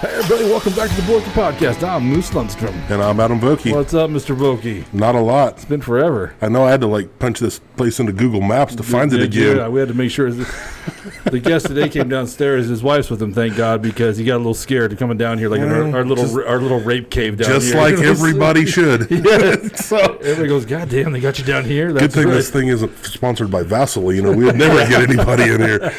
Hey everybody, welcome back to the Bullhucker Podcast. I'm Moose Lundstrom. And I'm Adam Vokey. What's up, Mr. Vokey? Not a lot. It's been forever. I know I had to punch this place into Google Maps to find it again. Yeah, we had to make sure. The guest today came downstairs. His wife's with him, thank God, because he got a little scared coming down here, like in our little rape cave down here. Just like everybody should. Yeah. So everybody goes, God damn, they got you down here. That's Good thing this thing isn't sponsored by Vaseline, or we would never get anybody in here.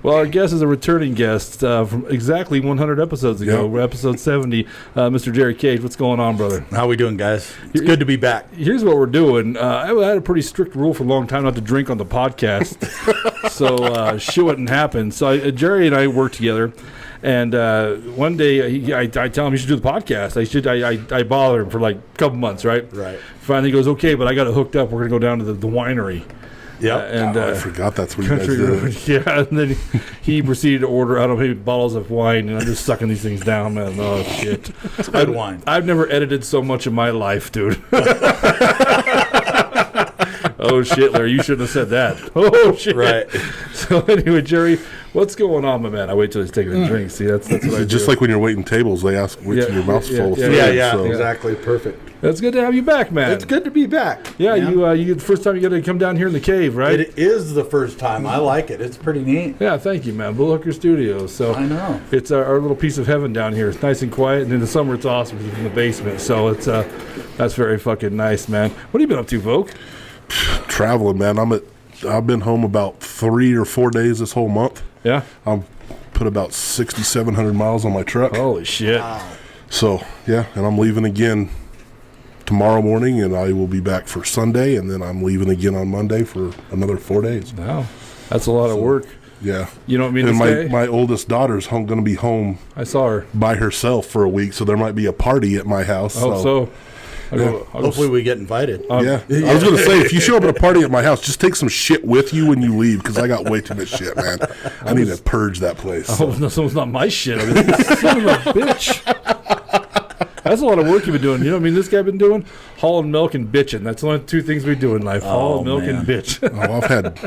Well, our guest is a returning guest from exactly 100 episodes ago. Yep. We're episode 70. Mr. Jerry Kage, what's going on, brother? How we doing, guys? It's good to be back. Here's what we're doing. I had a pretty strict rule for a long time not to drink on the podcast, so shit wouldn't happen. So Jerry and I worked together, and one day I tell him you should do the podcast. I bother him for like a couple months, right? Right. Finally, he goes, okay, but I got it hooked up. We're gonna go down to the winery. Yeah, and I forgot that's what you guys did. Yeah, and then he proceeded to order, I don't know, maybe bottles of wine, and I'm just sucking these things down, man. Oh, shit. It's good wine. I've never edited so much in my life, dude. Oh, shit, Larry, you shouldn't have said that. Oh, shit. Right. So, anyway, Jerry, what's going on, my man? I wait till he's taking a drink. See, that's what I do. Just like when you're waiting tables, they ask, wait till your mouth's full of food. Yeah, so. exactly. Perfect. It's good to have you back, man. It's good to be back. Yeah, you the first time you got to come down here in the cave, right? It is the first time. I like it. It's pretty neat. Yeah, thank you, man. Bullhucker Studios. So I know. It's our little piece of heaven down here. It's nice and quiet, and in the summer it's awesome because it's in the basement. So it's that's very fucking nice, man. What have you been up to, Voke? Traveling, man. I've been home about 3 or 4 days this whole month. Yeah? I've put about 6,700 miles on my truck. Holy shit. Wow. So, yeah, and I'm leaving again tomorrow morning, and I will be back for Sunday, and then I'm leaving again on Monday for another 4 days. Wow. That's a lot of work. Yeah. You know what I mean? And my oldest daughter's going to be home I saw her. by herself for a week, so there might be a party at my house. Hopefully we get invited. Yeah. I was going to say, if you show up at a party at my house, just take some shit with you when you leave, because I got way too much shit, man. I need to purge that place. Oh, no, someone's not my shit. I mean, son of a bitch. That's a lot of work you've been doing. You know what I mean? This guy been doing hauling milk and bitching. That's the only two things we do in life: haul milk and bitch. I've had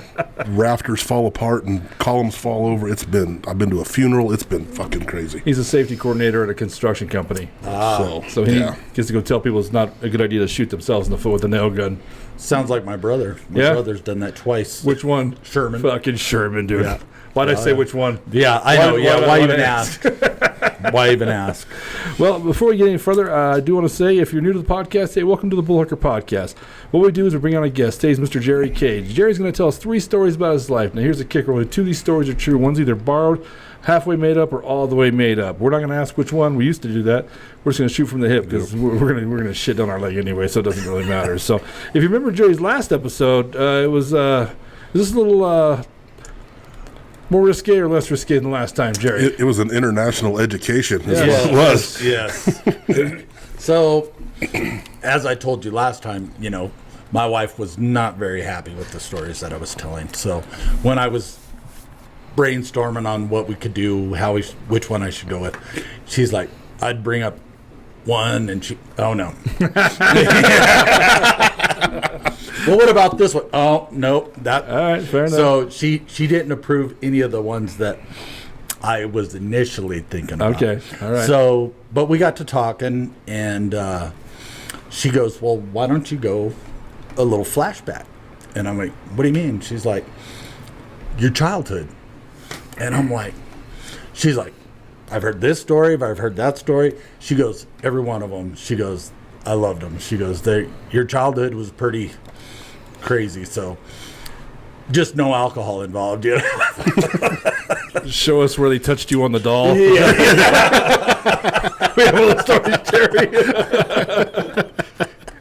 rafters fall apart and columns fall over. I've been to a funeral. It's been fucking crazy. He's a safety coordinator at a construction company. So he gets to go tell people it's not a good idea to shoot themselves in the foot with a nail gun. Sounds like my brother. My brother's done that twice. Which one? Sherman. Fucking Sherman, dude. Yeah. Why'd I say which one? Yeah, I know. Why even ask? Why even ask? Well, before we get any further, I do want to say, if you're new to the podcast, hey, welcome to the Bullhucker Podcast. What we do is we bring on a guest. Today's Mr. Jerry Kage. Jerry's going to tell us 3 stories about his life. Now, here's the kicker. Only 2 of these stories are true. One's either borrowed, halfway made up, or all the way made up. We're not going to ask which one. We used to do that. We're just going to shoot from the hip because we're going to shit down our leg anyway, so it doesn't really matter. So if you remember Jerry's last episode, it was this little... more risque or less risque than last time, Jerry? It was an international education. Yes. It was. Yes. So, as I told you last time, my wife was not very happy with the stories that I was telling. So, when I was brainstorming on what we could do, which one I should go with, she's like, I'd bring up one, and oh no. Well, what about this one? Oh, no. All right, fair enough. So she didn't approve any of the ones that I was initially thinking about. Okay, all right. So, but we got to talking, and she goes, well, why don't you go a little flashback? And I'm like, what do you mean? She's like, your childhood. And I'm like, she's like, I've heard this story, I've heard that story. She goes, every one of them. She goes, I loved them. She goes, your childhood was pretty crazy, so just no alcohol involved. Show us where they touched you on the doll. Yeah. We have all the stories, Jerry.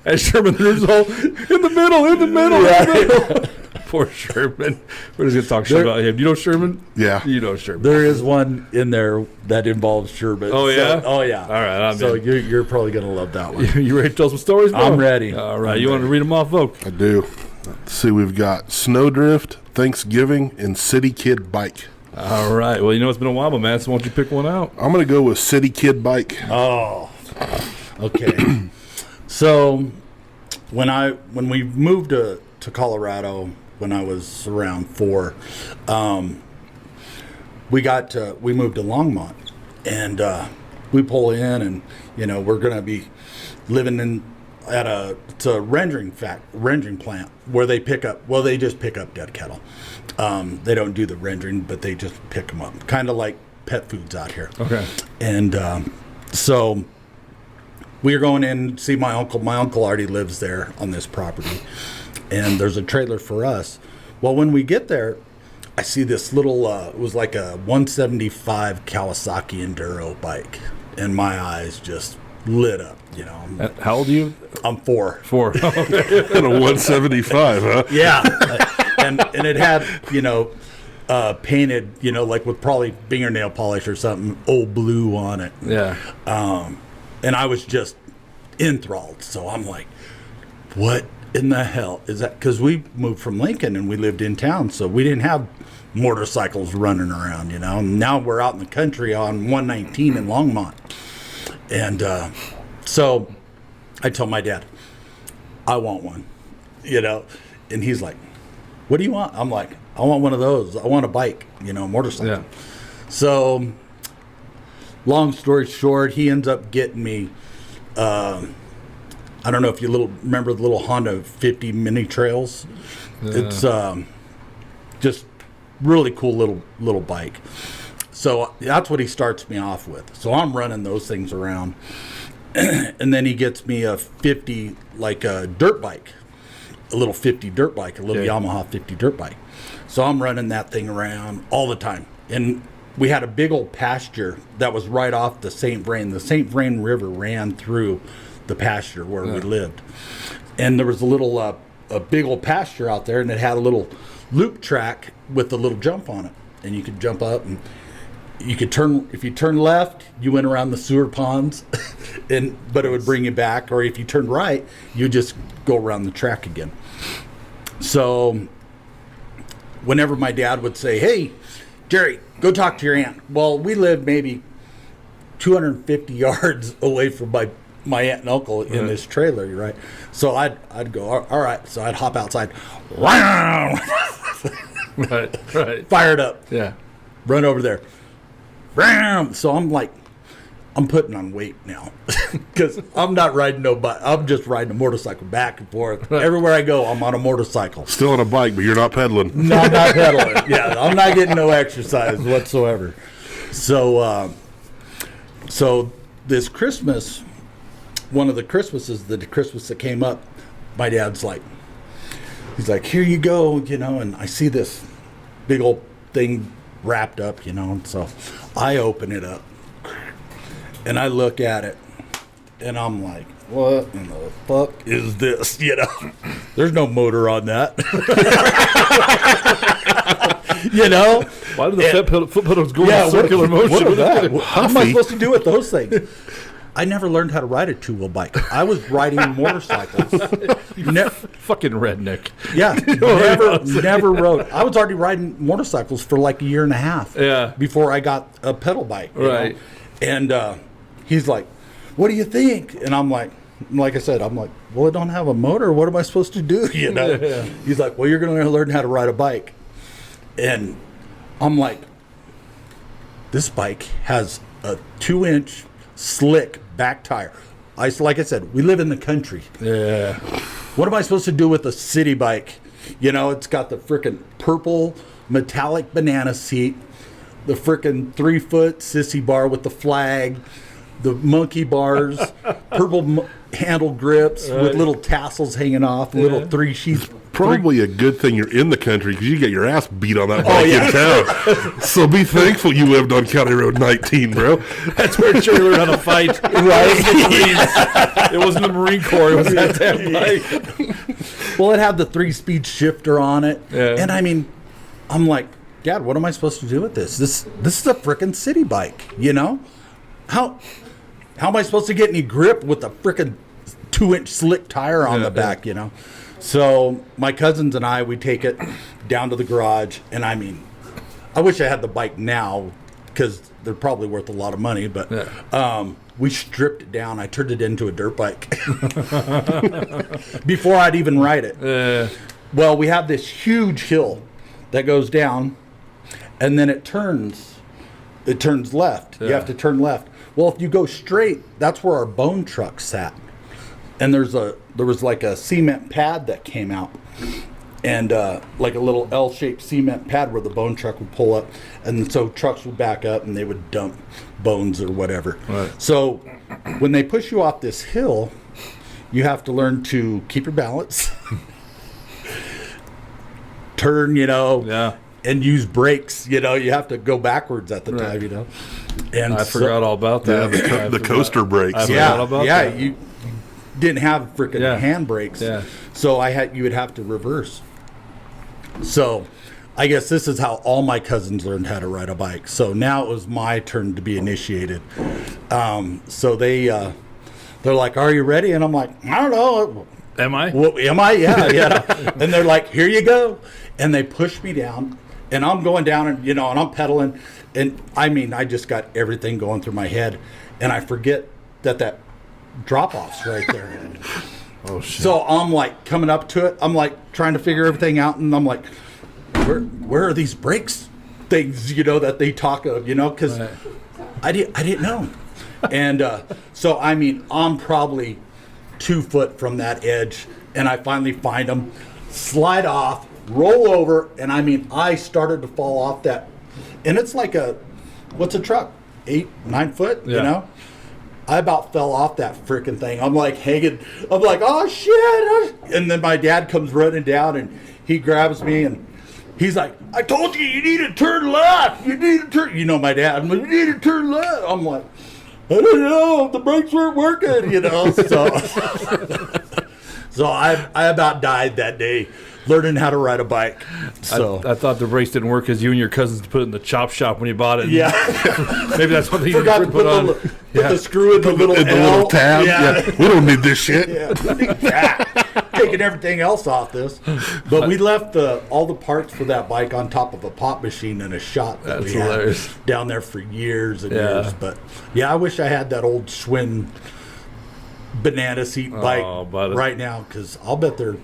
And Sherman, there's all in the middle. Poor Sherman. We're just going to talk shit about him. Do you know Sherman? Yeah. You know Sherman. There is one in there that involves Sherman. Oh, yeah? Oh, yeah. All right. So you're probably going to love that one. You ready to tell some stories, bro? I'm ready. All right. You want to read them off, Vogue? I do. Let's see, we've got Snowdrift, Thanksgiving, and City Kid Bike. All right. Well, it's been a while, man, so why don't you pick one out? I'm going to go with City Kid Bike. Oh, okay. So when we moved to Colorado when I was around 4, we moved to Longmont, and we pull in, and we're gonna be living at a rendering plant where they just pick up dead cattle. They don't do the rendering, but they just pick them up, kind of like pet foods out here. Okay. And so we are going in to see my uncle. My uncle already lives there on this property, and there's a trailer for us. Well, when we get there, I see this little, it was like a 175 Kawasaki Enduro bike, and my eyes just lit up, How old are you? I'm 4. 4. And a 175, huh? Yeah. and it had, painted, like with probably fingernail polish or something, old blue on it. Yeah. And I was just enthralled. So I'm like, what in the hell is that? Because we moved from Lincoln and we lived in town, so we didn't have motorcycles running around, Now we're out in the country on 119 in Longmont. And so I told my dad, I want one, and he's like, what do you want? I'm like, I want one of those. I want a bike, motorcycle. Yeah. So long story short, he ends up getting me, I don't know if you remember the little Honda 50 mini trails. Yeah. It's just really cool little bike. So that's what he starts me off with. So I'm running those things around. And then he gets me a 50, like a dirt bike, a little 50 dirt bike, a little Yamaha 50 dirt bike. So I'm running that thing around all the time. And we had a big old pasture that was right off the St. Vrain. The St. Vrain River ran through the pasture where we lived. And there was a little, a big old pasture out there, and it had a little loop track with a little jump on it. And you could jump up, and you could turn, if you turn left, you went around the sewer ponds, but it would bring you back. Or if you turned right, you just go around the track again. So whenever my dad would say, hey, Jerry, go talk to your aunt. Well, we lived maybe 250 yards away from my aunt and uncle in this trailer, right? So I'd go, all right. So I'd hop outside. Right. Fire it up. Yeah. Run over there. So I'm like, I'm putting on weight now because I'm not riding no bike. I'm just riding a motorcycle back and forth. Everywhere I go, I'm on a motorcycle. Still on a bike, but you're not pedaling. No, I'm not pedaling. Yeah, I'm not getting no exercise whatsoever. So, so this Christmas, one of the Christmases, the Christmas that came up, my dad's like, he's like, here you go, and I see this big old thing wrapped up, and so I open it up and I look at it and I'm like, what in the fuck is this? There's no motor on that. Why do the foot pedals go in circular motion? What is that? What am I supposed to do with those things? I never learned how to ride a two-wheel bike. I was riding motorcycles. Fucking redneck. Yeah, never rode. I was already riding motorcycles for like a year and a half. Yeah. Before I got a pedal bike. Right. And he's like, "What do you think?" And I'm like I said, well, I don't have a motor. What am I supposed to do? Yeah. He's like, well, you're going to learn how to ride a bike. And I'm like, this bike has a 2-inch slick back tire. Like I said, we live in the country. Yeah. What am I supposed to do with a city bike? It's got the frickin' purple metallic banana seat, the frickin' 3-foot sissy bar with the flag, the monkey bars, purple handle grips with little tassels hanging off, little 3 sheets. Probably a good thing you're in the country because you get your ass beat on that bike in town. So be thankful you lived on County Road 19, bro. That's where Jerry learned how to fight. Right? It wasn't the Marine Corps. It was that damn bike. Well, it had the 3-speed shifter on it. Yeah. And I mean, I'm like, Dad, what am I supposed to do with this? This is a frickin' city bike, How am I supposed to get any grip with a frickin' 2-inch slick tire on the back, So my cousins and I, we take it down to the garage, and I mean, I wish I had the bike now because they're probably worth a lot of money, but we stripped it down. I turned it into a dirt bike before I'd even ride it. Well, we have this huge hill that goes down, and then it turns it turns left. You have to turn left. Well, if you go straight, that's where our bone truck sat. And there was like a cement pad that came out. And like a little L-shaped cement pad where the bone truck would pull up. And so trucks would back up and they would dump bones or whatever. Right. So when they push you off this hill, you have to learn to keep your balance, turn, and use brakes. You have to go backwards at the time, And I forgot all about that. The coaster brakes. I forgot all about that. You didn't have freaking hand brakes. Yeah. So you would have to reverse. So I guess this is how all my cousins learned how to ride a bike. So now it was my turn to be initiated. So they're like, "Are you ready?" And I'm like, "I don't know. Am I? Well, am I? Yeah. And they're like, "Here you go." And they push me down, and I'm going down, and and I'm pedaling, and I just got everything going through my head, and I forget that drop-off's right there. Oh shit! So I'm like coming up to it. I'm like trying to figure everything out, and I'm like, "Where are these brakes things? That they talk of? Because Right. I didn't know." And so I'm probably 2 foot from that edge, and I finally find them, slide off, roll over, and I started to fall off that, and it's like what's a truck, 8-9 foot, Yeah. I about fell off that freaking thing. I'm like hanging. I'm like, "Oh shit!" And then my dad comes running down, and he grabs me, and he's like, "I told you need to turn left. You need to turn." My dad. I'm like, "You need to turn left." I'm like, "I don't know. The brakes weren't working." So I about died that day learning how to ride a bike. So I thought the brakes didn't work because you and your cousins put it in the chop shop when you bought it. yeah. Maybe that's what they Forgot to put on. put the screw in the little In the L. little tab. Yeah. We don't need this shit. Taking everything else off this, but we left all the parts for that bike on top of a pop machine in a shop that That's we had hilarious. down there for years and Yeah. years. But I wish I had that old Schwinn banana seat bike buddy. right now, because I'll bet they're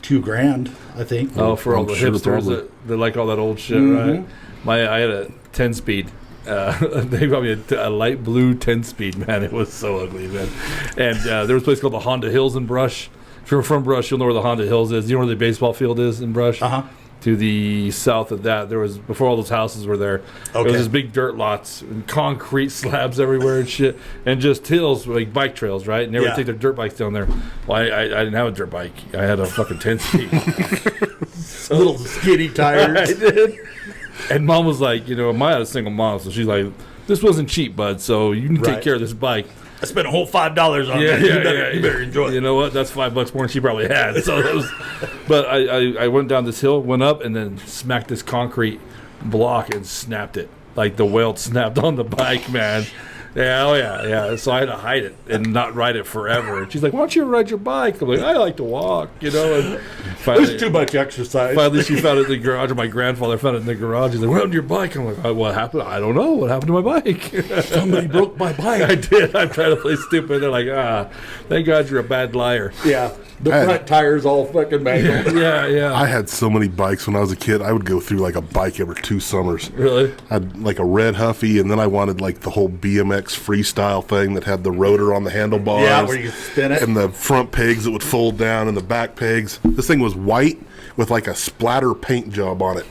$2,000. I think. Oh, for all I'm the sure hipsters probably. that like all that old shit, right? I had a 10-speed. They got me a light blue 10-speed, man. It was so ugly, man. And there was a place called the Honda Hills in Brush. If you're from Brush, you'll know where the Honda Hills is. You know where the baseball field is in Brush? Uh-huh. To the south of that, there was, before all those houses were there, there was this big dirt lots and concrete slabs everywhere and shit, and just hills, like bike trails, right? And they would take their dirt bikes down there. Well, I didn't have a dirt bike. I had a fucking 10-speed. Little skinny tires. I did. And Mom was like, I had a single mom, so she's like, "This wasn't cheap, bud, so you can take care of this bike." I spent a whole $5 on that. You better enjoy it. You know what? That's $5 more than she probably had. So that was, but I went down this hill, went up, and then smacked this concrete block and snapped it. Like the weld snapped on the bike, man. Yeah, oh yeah. So I had to hide it and not ride it forever. And she's like, "Why don't you ride your bike?" I'm like, "I like to walk," And finally, There's too much exercise. Finally, she found it in the garage, or my grandfather found it in the garage. He's like, "What happened to your bike?" I'm like, "What happened? I don't know. What happened to my bike?" Somebody broke my bike. I did. I tried to play stupid. They're like, thank God you're a bad liar. Yeah. The front tires all fucking mangled. Yeah. I had so many bikes when I was a kid. I would go through like a bike every 2 summers. Really? I had like a red Huffy, and then I wanted like the whole BMX freestyle thing that had the rotor on the handlebars. Yeah, where you spin it. And the front pegs that would fold down, and the back pegs. This thing was white with like a splatter paint job on it.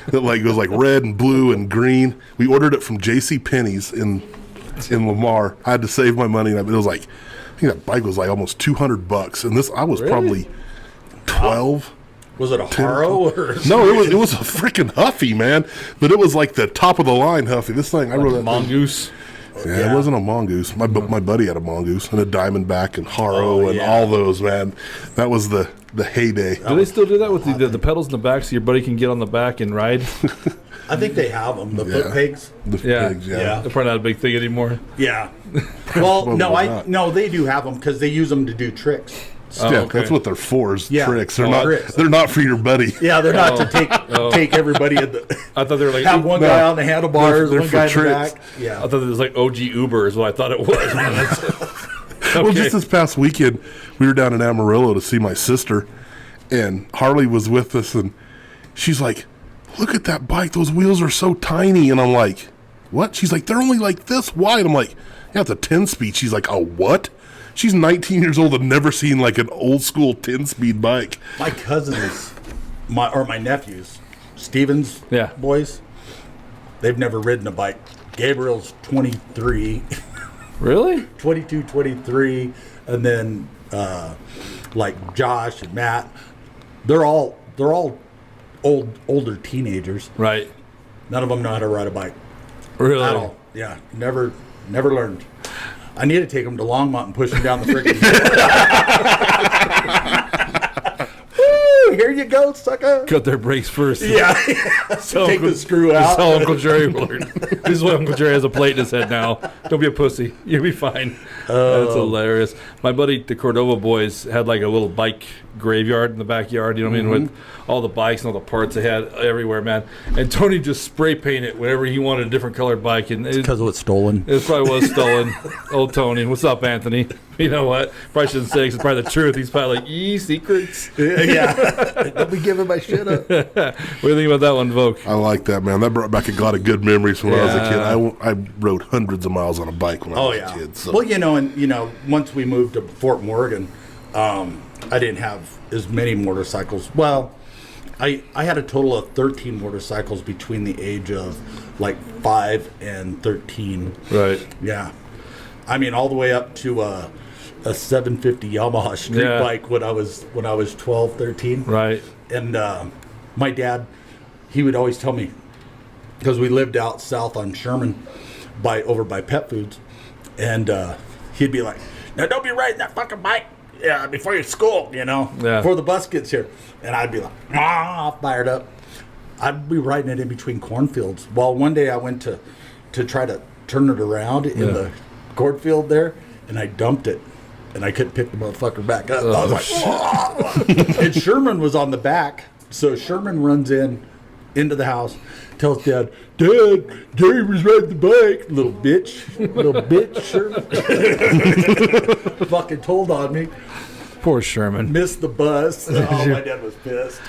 It was like red and blue and green. We ordered it from J.C. Penney's in Lamar. I had to save my money, and it was like, I think that bike was like almost $200, and I was probably 12. Was it a Haro or No, it was a freaking Huffy, man. But it was like the top of the line Huffy. This thing, I rode that thing. Mongoose. Yeah, it wasn't a Mongoose. My buddy had a Mongoose and a Diamondback and Haro and all those, man. That was the heyday. Do they still do that with the pedals in the back so your buddy can get on the back and ride? I think they have them. The foot pegs. The pigs, Yeah. They're probably not a big thing anymore. Yeah. Well, Probably not. they do have them because they use them to do tricks. Oh, Yeah, okay. that's what they're for, is Yeah. tricks. They're Oh, not tricks. They're not for your buddy. Yeah, they're not to take everybody in the. I thought they were like Have one guy on the handlebars, they're one for guy in the tricks. back. Yeah. I thought it was like OG Uber is what I thought it was. Well, just this past weekend, we were down in Amarillo to see my sister, and Harley was with us, and she's like, "Look at that bike; those wheels are so tiny." And I'm like, what? She's like, they're only like this wide. I'm like, yeah, it's a 10-speed. She's like, oh, what? She's 19 years old and never seen like an old school 10-speed bike. My cousins, my nephews, Steven's boys, they've never ridden a bike. Gabriel's 23. Really? 22, 23. And then like Josh and Matt, they're all older teenagers. Right. None of them know how to ride a bike. Really? At all. Yeah. Never learned. I need to take them to Longmont and push them down the freaking Woo! Here you go, sucker. Cut their brakes first. Yeah. Take the screw out. That's how Uncle Jerry learned. This is why Uncle Jerry has a plate in his head now. Don't be a pussy. You'll be fine. That's hilarious. My buddy, the Cordova boys, had like a little bike graveyard in the backyard, you know what I mean, with all the bikes and all the parts they had everywhere, man. And Tony just spray painted whenever he wanted a different colored bike. And Because it was stolen. it probably was stolen. Old Tony. What's up, Anthony? You know what? Probably shouldn't say 'cause it's probably the truth. He's probably like, secrets. Yeah. Don't be giving my shit up. What do you think about that one, Vogue? I like that, man. That brought back a lot of good memories from when I was a kid. I rode hundreds of miles on a bike when I was a kid. So. Well, once we moved to Fort Morgan, I didn't have as many motorcycles. Well, I had a total of 13 motorcycles between the age of like 5 and 13. Right. Yeah. I mean, all the way up to a 750 Yamaha street bike when I was 12, 13. Right. And my dad, he would always tell me, because we lived out south on Sherman, over by Pet Foods, and he'd be like, "Now don't be riding that fucking bike before your school, before the bus gets here." And I'd be like, all fired up. I'd be riding it in between cornfields. Well, one day I went to try to turn it around in the cornfield there, and I dumped it. And I couldn't pick the motherfucker back up. I was like, "Whoa." And Sherman was on the back. So Sherman runs into the house, tells Dad, "Dad, Jerry was riding the bike." Little bitch, Sherman. Fucking told on me. Poor Sherman. Missed the bus. Oh, my dad was pissed.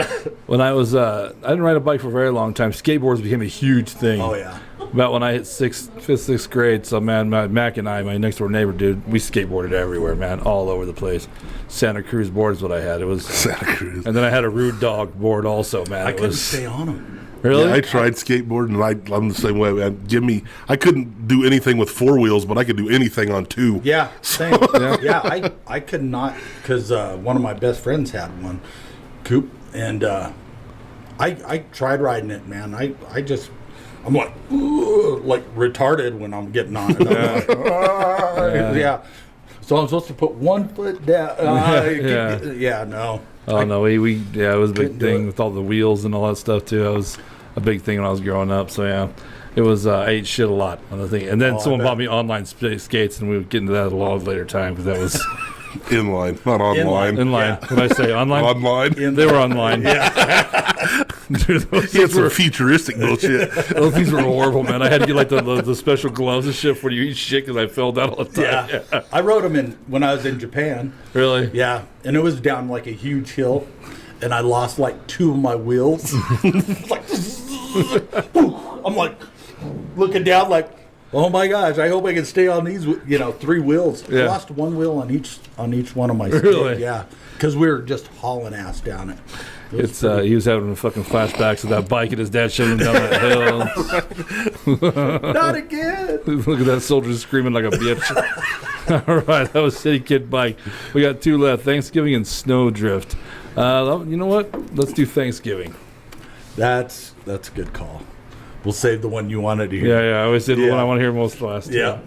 When I was, I didn't ride a bike for a very long time. Skateboards became a huge thing. Oh, yeah. About when I hit fifth, sixth grade, so man, Mac and I, my next door neighbor, dude, we skateboarded everywhere, man, all over the place. Santa Cruz board is what I had. It was Santa Cruz. And then I had a Rude Dog board also, man. I couldn't stay on them. Really? Yeah, I tried skateboarding, and I'm the same way, man. I couldn't do anything with 4 wheels, but I could do anything on 2. Yeah, same. Yeah, I could not, because one of my best friends had one, Coop, and I tried riding it, man. I'm like, ooh, like retarded when I'm getting on it. Yeah. So I'm supposed to put one foot down. No. Oh, no, it was a big thing with all the wheels and all that stuff, too. That was a big thing when I was growing up. So, yeah, it was, I ate shit a lot on the thing. And then someone bought me online skates, and we would get into that at a lot later time because that was... Inline, not online. Inline. What did I say? Online? Online. They were online. Yeah. Dude, those It's some futuristic bullshit. Those things were horrible, man. I had to get like the special gloves and shit for you eat shit because I fell down all the time. Yeah. I rode them when I was in Japan. Really? Yeah. And it was down like a huge hill, and I lost like 2 of my wheels. Like, I'm like looking down like, oh my gosh! I hope I can stay on these, 3 wheels. Yeah. I lost 1 wheel on each one of my skates. Really? Yeah, because we were just hauling ass down it. He was having fucking flashbacks of that bike and his dad shoving him down that hill. Not again. Look at that soldier screaming like a bitch. All right, that was City Kid Bike. We got 2 left: Thanksgiving and Snowdrift. You know what? Let's do Thanksgiving. That's a good call. We'll save the one you wanted to hear. Yeah. I always did the one I want to hear most last. Yeah.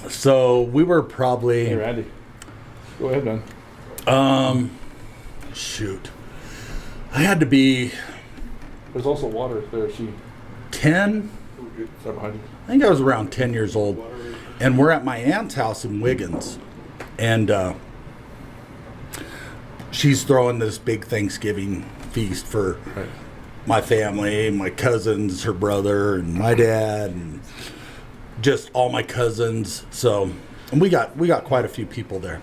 So we were probably. Hey, Randy. Go ahead, man. Shoot. I had to be There's also water there. 10. Sorry, behind you. I think I was around 10 years old. And we're at my aunt's house in Wiggins. And she's throwing this big Thanksgiving feast for my family, my cousins, her brother, and my dad, and just all my cousins. So, and we got quite a few people there.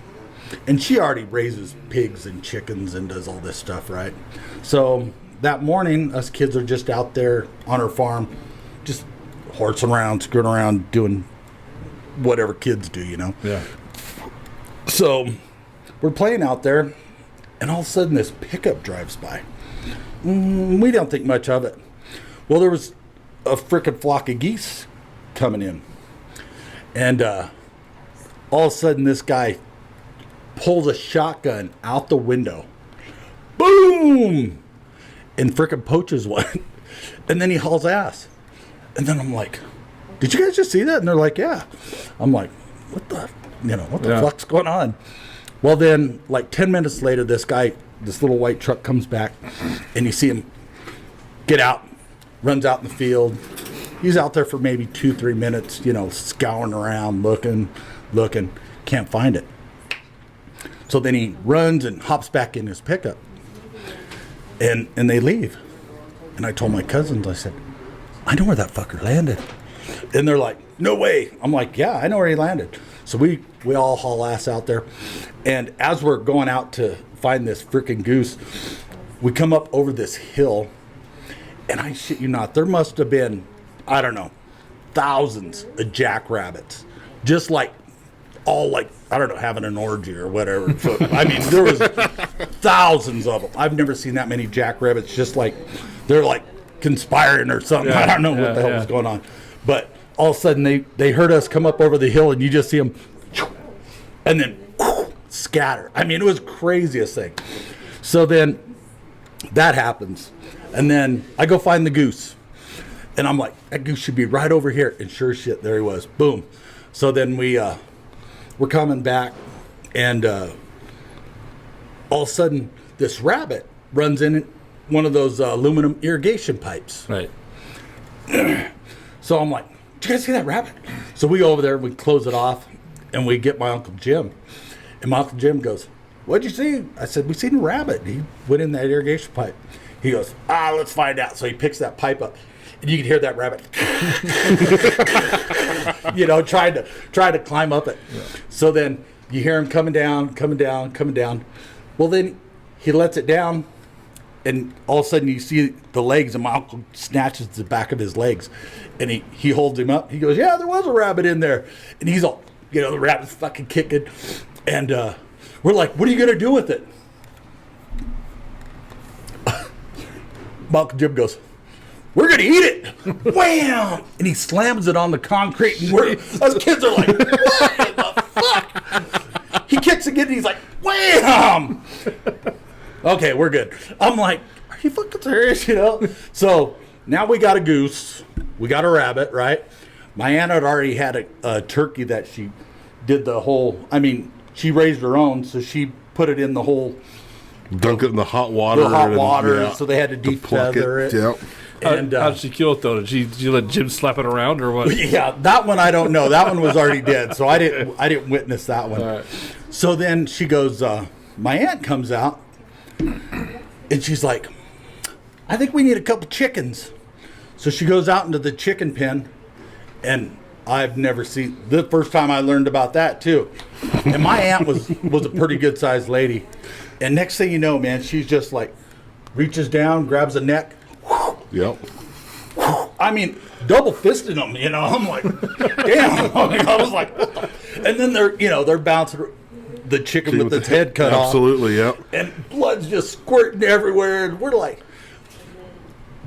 And she already raises pigs and chickens and does all this stuff, right? So that morning, us kids are just out there on her farm, just horsing around, screwing around, doing whatever kids do, you know. Yeah. So we're playing out there, and all of a sudden this pickup drives by. We don't think much of it. Well, there was a frickin' flock of geese coming in, and all of a sudden this guy pulls a shotgun out the window. Boom! And frickin' poaches one. And then he hauls ass. And then I'm like, did you guys just see that? And they're like, yeah. I'm like, what the fuck's going on? Well, then, like 10 minutes later, this little white truck comes back, and you see him get out, runs out in the field. He's out there for maybe 2-3 minutes, scouring around, looking, can't find it. So then he runs and hops back in his pickup, and they leave. And I told my cousins, I said, I know where that fucker landed. And they're like, no way. I'm like, yeah, I know where he landed. So we all haul ass out there. And as we're going out to find this freaking goose, we come up over this hill. And I shit you not, there must have been, I don't know, thousands of jackrabbits. Just like, all like, I don't know, having an orgy or whatever. So, I mean, there was thousands of them. I've never seen that many jackrabbits. Just like, they're like conspiring or something. Yeah, I don't know what the hell was going on. But all of a sudden, they heard us come up over the hill, and you just see them, and then scatter. I mean, it was the craziest thing. So then that happens. And then I go find the goose. And I'm like, that goose should be right over here. And sure as shit, there he was. Boom. So then we're coming back, and all of a sudden, this rabbit runs in one of those aluminum irrigation pipes. Right. So I'm like, did you guys see that rabbit? So we go over there, we close it off, and we get my Uncle Jim. And my Uncle Jim goes, what'd you see? I said, we seen a rabbit. He went in that irrigation pipe. He goes, let's find out. So he picks that pipe up, and you can hear that rabbit, trying to climb up it. Yeah. So then you hear him coming down. Well, then he lets it down, and all of a sudden you see the legs, and my uncle snatches the back of his legs, and he holds him up. He goes, yeah, there was a rabbit in there. And he's all, the rabbit's fucking kicking. And we're like, what are you going to do with it? My Uncle Jim goes, we're going to eat it. Wham! And he slams it on the concrete, and us kids are like, what the fuck? He kicks again, and he's like, wham! Okay, we're good. I'm like, are you fucking serious, So now we got a goose. We got a rabbit, right? My aunt had already had a turkey that she did she raised her own, so she put it in the whole... Dunk it in the hot water. So they had to deep feather it. Yep. And how did she kill it, though? Did you let Jim slap it around, or what? Yeah, that one I don't know. That one was already dead, so I didn't witness that one. Right. So then she goes, my aunt comes out, and she's like, I think we need a couple chickens. So she goes out into the chicken pen, and I've never seen, the first time I learned about that too. And my aunt was a pretty good sized lady. And next thing you know, man, she's just like, reaches down, grabs a neck. Yep. I mean, double fisting them, I'm like, damn. I was like, what the? And then they're bouncing the chicken with its head cut off. Absolutely, yep. And blood's just squirting everywhere. And we're like,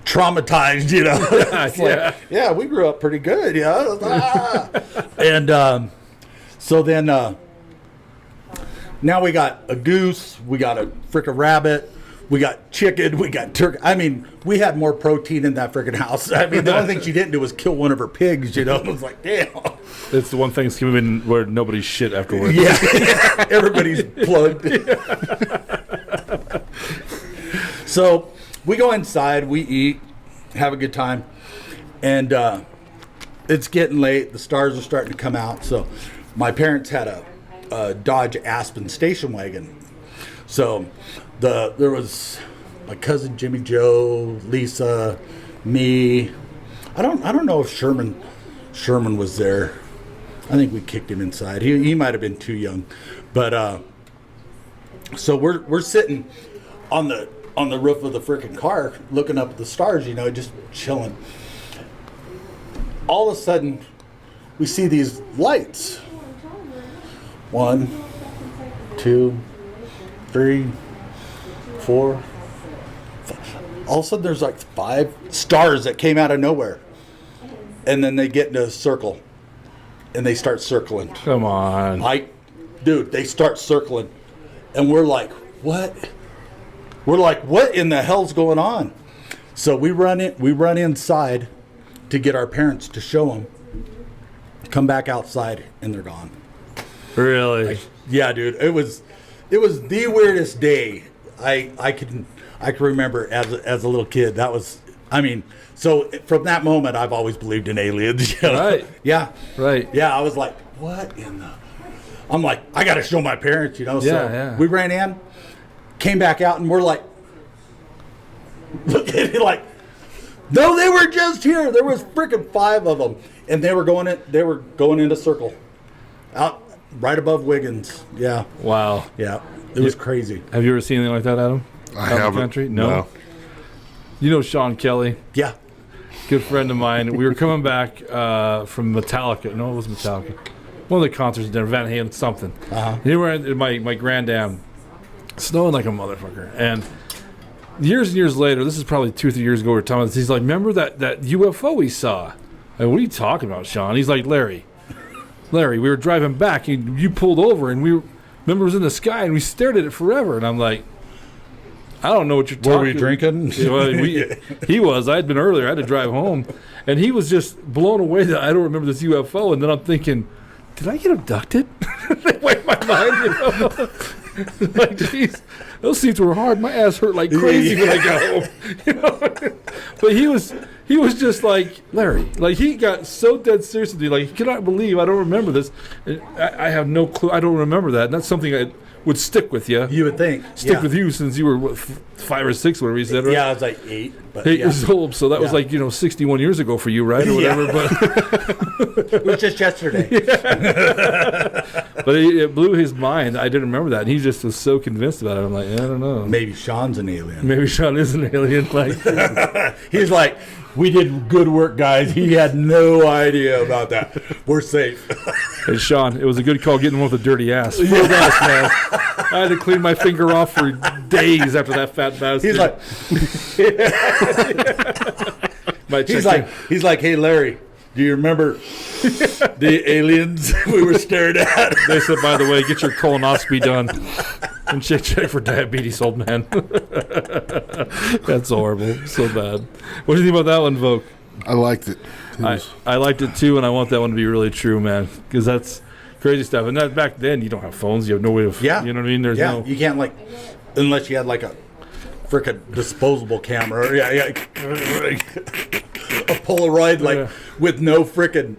traumatized, It's like, yeah, we grew up pretty good, And so then now we got a goose, we got a frickin' rabbit, we got chicken, we got turkey. I mean, we had more protein in that frickin' house. I mean, the only thing she didn't do was kill one of her pigs, It was like, damn. It's the one Thanksgiving where nobody's shit afterwards. Yeah, everybody's plugged. So we go inside, we eat, have a good time, and it's getting late. The stars are starting to come out. So my parents had a Dodge Aspen station wagon. So there was my cousin Jimmy Joe, Lisa, me. I don't know if Sherman was there. I think we kicked him inside. He might have been too young, but so we're sitting on the roof of the freaking car, looking up at the stars, just chilling. all of a sudden, we see these lights. 1, 2, 3, 4. All of a sudden, there's like 5 stars that came out of nowhere. And then they get into a circle. And they start circling. Come on. Dude, they start circling. And we're like, what? We're like, what in the hell's going on? So we run inside to get our parents to show them. Come back outside, and they're gone. Really? Yeah, dude. It was the weirdest day I can remember as a little kid. That was, I mean, so from that moment, I've always believed in aliens. You know? Right. Yeah. Right. Yeah, I was like, what in the... I'm like, I got to show my parents, you know? So we ran in, came back out, and we're like, look at it like, no, they were just here. There was freaking 5 of them. And they were going in a circle. Out right above Wiggins. Yeah. Wow. Yeah. It was crazy. Have you ever seen anything like that, Adam? I haven't. Country? No. You know Sean Kelly? Yeah. Good friend of mine. We were coming back from Metallica. No, it was Metallica. One of the concerts in Van Halen, something. He were at my granddam, snowing like a motherfucker. And years and years later, this is probably 2 or 3 years ago, we were talking about this. He's like, remember that UFO we saw? Like, what are you talking about, Sean? He's like, Larry, we were driving back, and you pulled over, and remember it was in the sky, and we stared at it forever. And I'm like, I don't know what you're talking about. Were we drinking? He was. I had been earlier. I had to drive home. And he was just blown away that I don't remember this UFO. And then I'm thinking, did I get abducted? They wiped my mind, you know? Like, jeez, those seats were hard. My ass hurt like crazy when I got home. You know? But he was just like, Larry, like he got so dead serious with me. Like, he cannot believe I don't remember this. And I have no clue. I don't remember that. And that's something I would stick with you. You would think. Stick with you since you were, what, 5 or 6, whatever you said, right? Yeah, I was like 8. But 8 years old, so that was like, 61 years ago for you, right? Or whatever. But it was just yesterday. But it blew his mind. I didn't remember that. And he just was so convinced about it. I'm like, I don't know. Maybe Sean's an alien. Maybe Sean is an alien. Like, he's like, we did good work, guys. He had no idea about that. We're safe. Hey, Sean, it was a good call getting one with a dirty ass. Full ass, man. I had to clean my finger off for days after that fat bastard. He's like, hey, Larry, do you remember the aliens we were staring at? They said, by the way, get your colonoscopy done and check for diabetes, old man. That's horrible. So bad. What do you think about that one, Vogue? I liked it. I liked it too, and I want that one to be really true, man, because that's crazy stuff. And that back then, you don't have phones. You have no way of, you know what I mean? There's no. You can't, like, unless you had like a frickin' disposable camera. A Polaroid, like, with no frickin'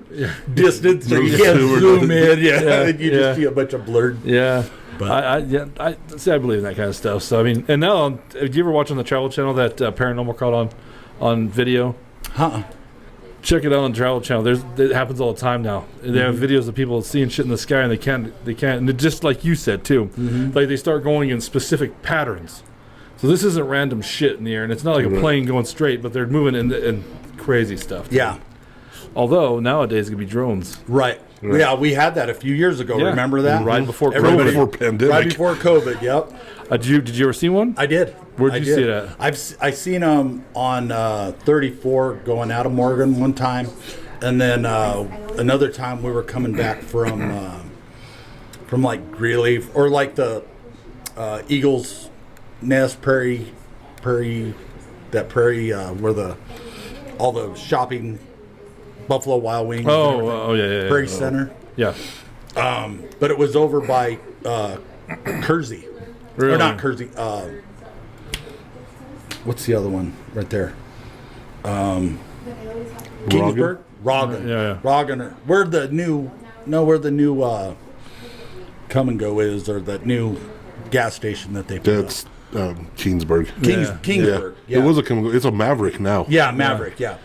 distance. So you can't zoom in. You just see a bunch of blurred. Yeah. But I believe in that kind of stuff. So, I mean, and now, did you ever watch on the Travel Channel that Paranormal caught on video? Check it out on the Travel Channel. It happens all the time now. They have videos of people seeing shit in the sky, and they can't, and it, just like you said too, like they start going in specific patterns. So this isn't random shit in the air, and it's not like a plane going straight, but they're moving in crazy stuff too. Yeah. Although nowadays it could be drones. Right. Yeah, we had that a few years ago. Yeah. Remember that? Right before COVID. COVID. Before pandemic. Right before COVID. Yep. Did you ever see one? I did. Where'd you see it at? I seen them on 34 going out of Morgan one time, and then another time we were coming back from like Greeley or like the Eagles Nest Prairie where all the shopping Buffalo Wild Wings. Yeah. Prairie Center. Yeah. But it was over by Kersey. Really? Or not Kersey. What's the other one right there? Kingsburg? Roggen. Yeah. Roggen. Where the new Come and Go is, or that new gas station that they put up. That's Kingsburg. Kingsburg. Yeah. It was it's a Maverick now. Yeah, Maverick. Yeah.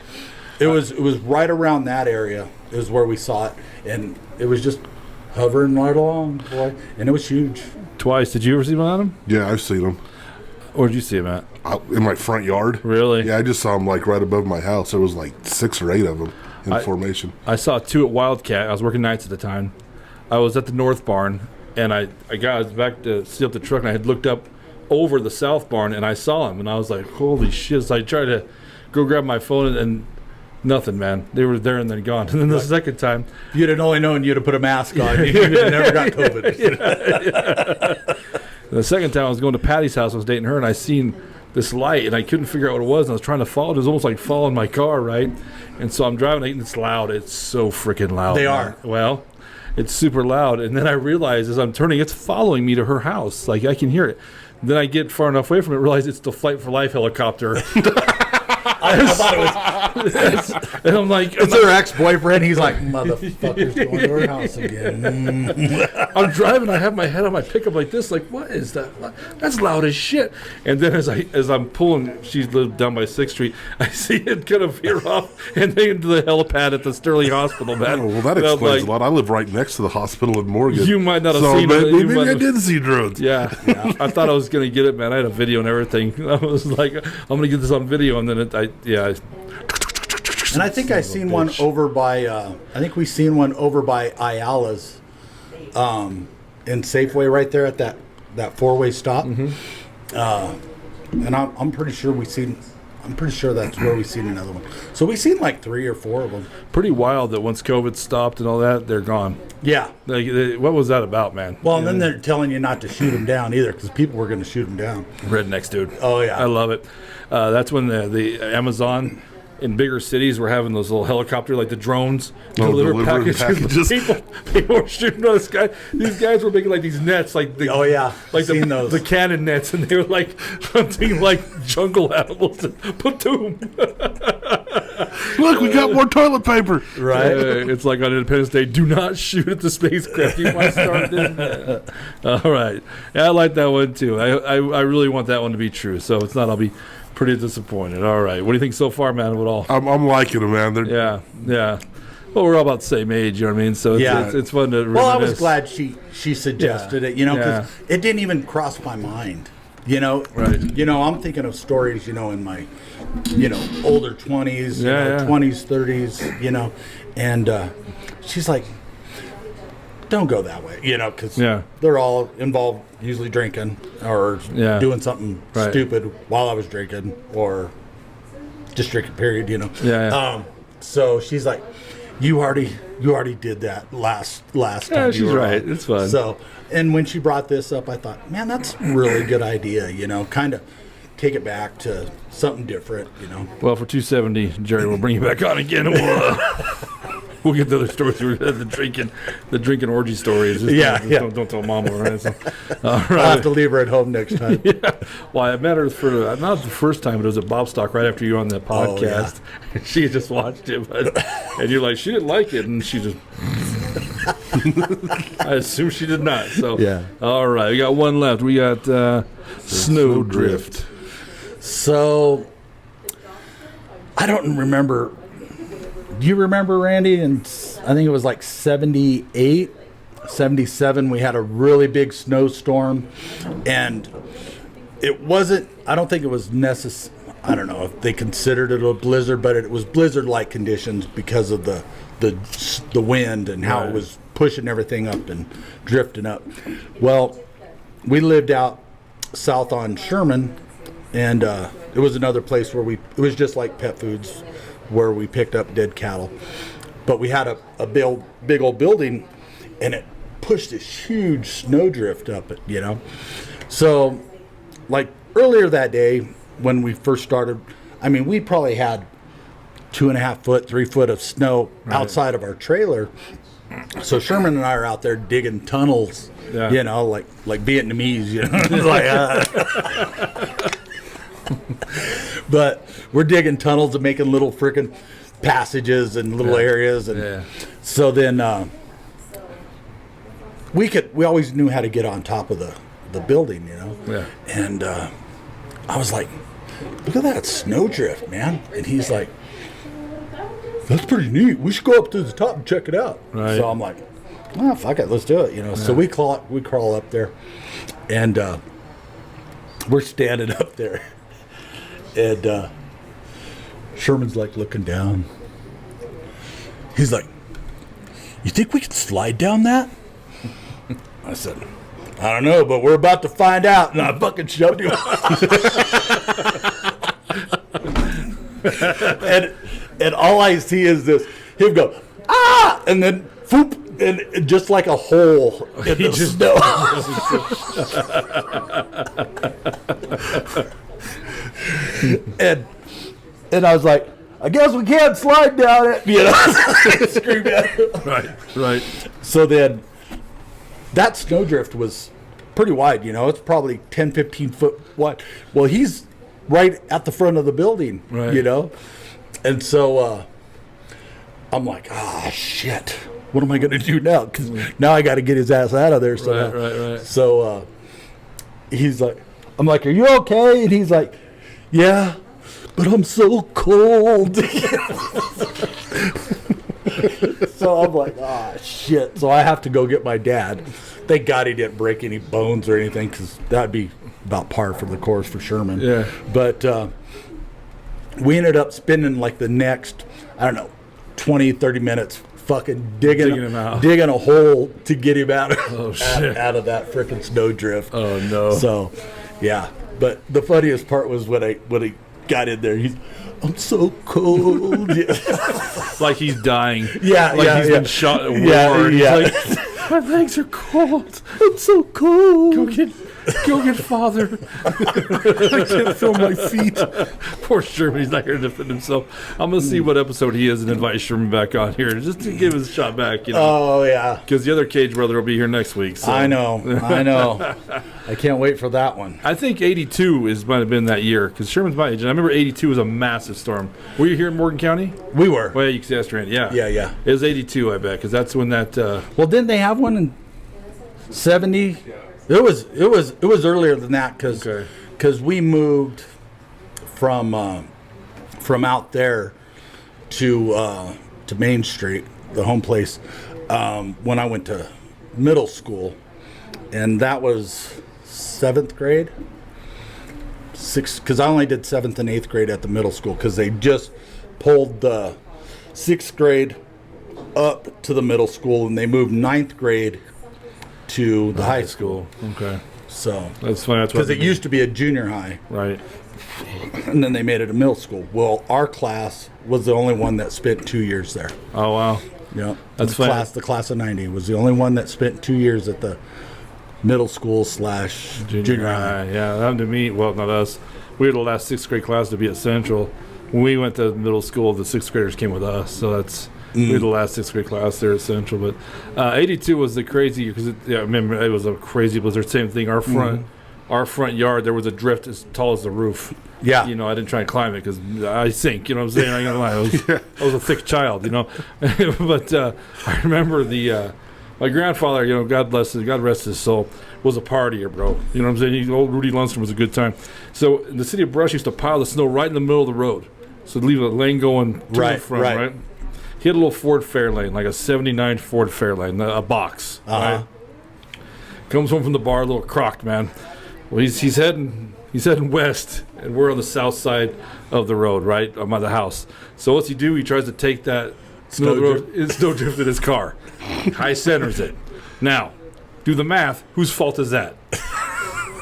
It was right around that area is where we saw it, and it was just hovering right along, boy, and it was huge. Twice. Did you ever see one, Adam? Yeah, I've seen them. Where'd you see him at? In my front yard. Really? Yeah, I just saw them like right above my house. There was like 6 or 8 of them. in formation. I saw 2 at Wildcat. I was working nights at the time. I was at the north barn, and I was back to see up the truck, and I had looked up over the south barn, and I saw him, and I was like, holy shit. So I tried to go grab my phone, and nothing, man. They were there and then gone. And then the second time, If you'd have only known, you'd have put a mask on. You'd have never got COVID. the second time I was going to Patty's house. I was dating her, and I seen this light, and I couldn't figure out what it was, and I was trying to follow it. It was almost like following my car, right? And so I'm driving, and it's loud. It's so freaking loud. They man. are. Well, it's super loud. And then I realize as I'm turning, it's following me to her house. Like, I can hear it. Then I get far enough away from it, realize it's the Flight for Life helicopter. I thought it was. And I'm like, It's her ex-boyfriend. He's like, motherfucker's going to her house again. I'm driving. I have my head on my pickup like this. Like, what is that? That's loud as shit. And then as I'm pulling, she lived down by 6th Street. I see it kind of veer off and then into the helipad at the Sterling Hospital. Man, Oh, well, that And I'm explains like, a lot. I live right next to the hospital in Morgan. You might not have so seen it. maybe, You might maybe I have- did see drones. Yeah, I thought I was gonna get it, man. I had a video and everything. I was like, I'm gonna get this on video, and then And I think I seen one over by. I think we seen one over by Ayala's, in Safeway right there at that 4-way stop. And I'm pretty sure we seen. I'm pretty sure that's where we seen another one. So we seen like 3 or 4 of them. pretty wild that once COVID stopped and all that, they're gone. Yeah. Like, what was that about, man? Well, and then they're telling you not to shoot them down either because people were going to shoot them down. Rednecks, dude. Oh, yeah. I love it. That's when the Amazon in bigger cities were having those little helicopter, like the drones, delivering packages. People were shooting out of the sky. These guys were making like these nets, like the, Oh, yeah. like Seen those. the cannon nets, and they were like hunting like jungle animals. Patoom. Look, we got more toilet paper. Right. It's like on Independence Day. Do not shoot at the spacecraft. You might start this. All right. Yeah, I like that one too. I really want that one to be true. So it's not. I'll be pretty disappointed. All right. What do you think so far, man? Of it all? I'm liking them, man. They're, Yeah. Well, we're all about the same age. You know what I mean? So it's fun to. Well, I was reminisce. glad she suggested it, because it didn't even cross my mind, Right. I'm thinking of stories, in my, older 20s, Yeah. 20s, 30s, and she's like, don't go that way, because they're all involved, usually drinking or doing something Right. stupid while I was drinking or just drinking, period, Yeah. So she's like, you already did that last time. Yeah, you she's were right. on." It's fun. So, and when she brought this up, I thought, man, that's a really good idea. Kind of take it back to something different. Well, for 270, Jerry, we'll bring you back on again, and we'll get the other stories. The drinking orgy stories. Just Don't tell Mama. Right? So, all right. I'll have to leave her at home next time. Well, I met her for not the first time, but it was at Bobstock right after you were on the podcast. She had just watched it, and you're like, she didn't like it, and she just. I assume she did not. So Yeah. All right, we got one left. We got Snowdrift. So, I don't remember. Do you remember, Randy? And I think it was like 78, 77. We had a really big snowstorm, and it wasn't. I don't think it was necessary. I don't know if they considered it a blizzard, but it was blizzard-like conditions because of the wind and how it was pushing everything up and drifting up. Well, we lived out south on Sherman, and it was another place where it was just like Pet Foods, where we picked up dead cattle. But we had a big old building, and it pushed this huge snowdrift up it, So, like earlier that day when we first started, I mean, we probably had 2.5 foot, 3 foot of snow outside of our trailer. So Sherman and I are out there digging tunnels, like Vietnamese, but we're digging tunnels and making little freaking passages and little areas, and so then we always knew how to get on top of the building, and I was like, look at that snowdrift, man, and he's like, that's pretty neat. We should go up to the top and check it out. Right. So I'm like, oh, fuck it, let's do it. So we crawl up there, and we're standing up there, and Sherman's like looking down, He's like, you think we can slide down that? I said, I don't know, but we're about to find out. And I fucking shoved him. and all I see is this. Him go, ah! And then, foop. And just like a hole in the snow. and I was like, I guess we can't slide down it. You know, screamed at him. Right. So then, that snowdrift was pretty wide. You know, it's probably 10, 15 foot wide. Well, he's right at the front of the building. Right. You know, and so I'm like, ah, shit. What am I going to do now? Because now I got to get his ass out of there. So Right. So he's like, I'm like, are you okay? And he's like, yeah, but I'm so cold. So I'm like, ah, shit. So I have to go get my dad. Thank God he didn't break any bones or anything, because that'd be about par for the course for Sherman. Yeah. But we ended up spending like the next, I don't know, 20, 30 minutes fucking digging him out. digging a hole to get him out shit. of that freaking snowdrift. Oh no. So, yeah. But the funniest part was when he got in there. I'm so cold. Like he's dying. Yeah, like he's been shot at war. Yeah. He's like, my legs are cold. I'm so cold. Go get father. I can't feel my feet. Poor Sherman, he's not here to defend himself. I'm going to see what episode he is and invite Sherman back on here just to give his shot back. You know? Oh, yeah. Because the other Cage brother will be here next week. So. I know. I can't wait for that one. I think 82 might have been that year, because Sherman's my age. And I remember 82 was a massive storm. Were you here in Morgan County? We were. Well, you can ask Randy. Yeah. Yeah. It was 82, I bet, because that's when that... Well, didn't they have one in 70? It was earlier than that, because we moved from out there to Main Street, the home place, when I went to middle school, and that was 7th grade. Because I only did 7th and 8th grade at the middle school, because they just pulled the 6th grade up to the middle school, and they moved 9th grade to the high school. Okay. So that's funny. That's because it used to be a junior high, right? And then they made it a middle school. Well, our class was the only one that spent 2 years there. Oh wow. Yeah, that's funny. The class of '90 was the only one that spent 2 years at the middle school / junior high. Yeah, that happened to me. Well, not us. We were the last 6th grade class to be at Central. When we went to middle school, the 6th graders came with us. So that's. We were the last 6th grade class there at Central, but 82 was the crazy year, because I remember it was a crazy blizzard. Same thing. Our front yard, there was a drift as tall as the roof. Yeah, you know, I didn't try and climb it because I sink. You know what I'm saying? I ain't gonna lie. I was a thick child. You know, but I remember my grandfather. You know, God rest his soul, was a partier, bro. You know what I'm saying? Old Rudy Lundstrom was a good time. So the city of Brush used to pile the snow right in the middle of the road, so leave a lane going to and from, right? He had a little Ford Fairlane, like a 79 Ford Fairlane, a box. Right? Comes home from the bar, a little crocked, man. Well, he's heading west, and we're on the south side of the road, right, by the house. So what's he do? He tries to take that middle of the road, snowdrift in his car. High centers it. Now, do the math. Whose fault is that?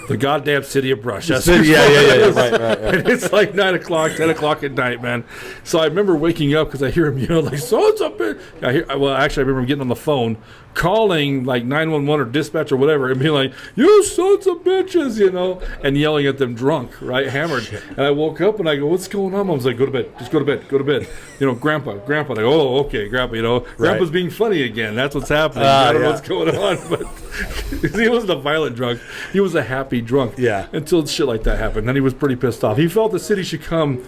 The goddamn city of Brush. Right. And it's like 9 o'clock, 10 o'clock at night, man. So I remember waking up because I hear him yell, like, so it's up here. Actually, I remember getting on the phone, calling like 911 or dispatch or whatever, and being like, you sons of bitches, you know, and yelling at them drunk, right, hammered. Shit. And I woke up and I go, what's going on? I was like, go to bed. Just go to bed. You know, Grandpa. Like, oh, okay, Grandpa, you know. Grandpa's being funny again. That's what's happening. I don't know what's going on. But he wasn't a violent drunk. He was a happy drunk. Yeah. Until shit like that happened. Then he was pretty pissed off. He felt the city should come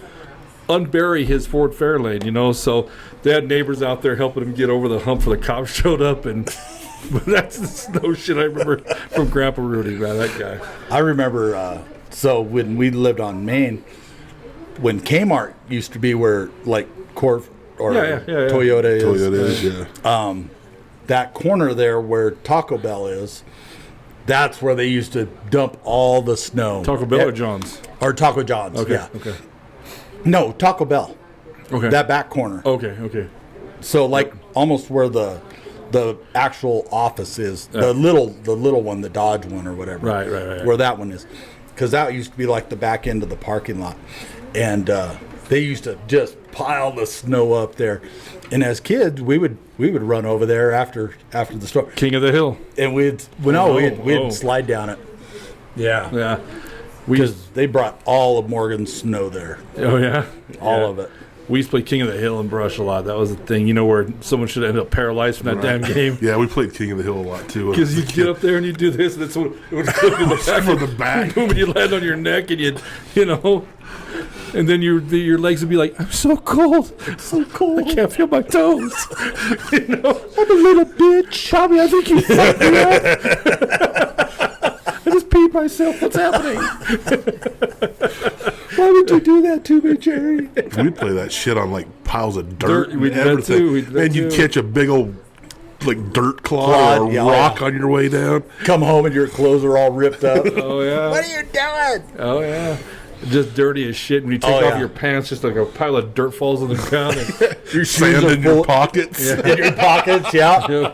unbury his Ford Fairlane, you know. So they had neighbors out there helping him get over the hump for the cops showed up, and but that's the snow shit I remember from Grandpa Rudy, man, that guy. I remember, so when we lived on Main, when Kmart used to be where like Toyota is, that corner there where Taco Bell is, that's where they used to dump all the snow. Taco Bell or John's? Or Taco John's, okay, yeah. Okay. No, Taco Bell. Okay. That back corner. Okay. So like almost where the actual office is, the little one, the Dodge one or whatever. Right. Where that one is, because that used to be like the back end of the parking lot, and they used to just pile the snow up there. And as kids, we would run over there after the storm. King of the Hill. And we'd slide down it. Yeah. Because they brought all of Morgan's snow there. Oh, yeah? All of it. We used to play King of the Hill and Brush a lot. That was the thing, where someone should end up paralyzed from that damn game. Yeah, we played King of the Hill a lot, too. Because you get up there and you do this, and it would clip in the back. From the back. Boom, and you land on your neck, and and then your legs would be like, I'm so cold. I'm so cold. I can't feel my toes. I'm a little bitch. Tommy, I think you fucked me up. I just peed myself. What's happening? Why would you do that to me, Jerry? We'd play that shit on like piles of dirt We and did that too. We did that and you'd too. catch a big old like dirt clod or rock on your way down. Come home and your clothes are all ripped up. Oh, yeah. What are you doing? Oh, yeah. Just dirty as shit. When you take off your pants, just like a pile of dirt falls on the ground. And Your Sand shoes are in your full. pockets. In your pockets, yeah.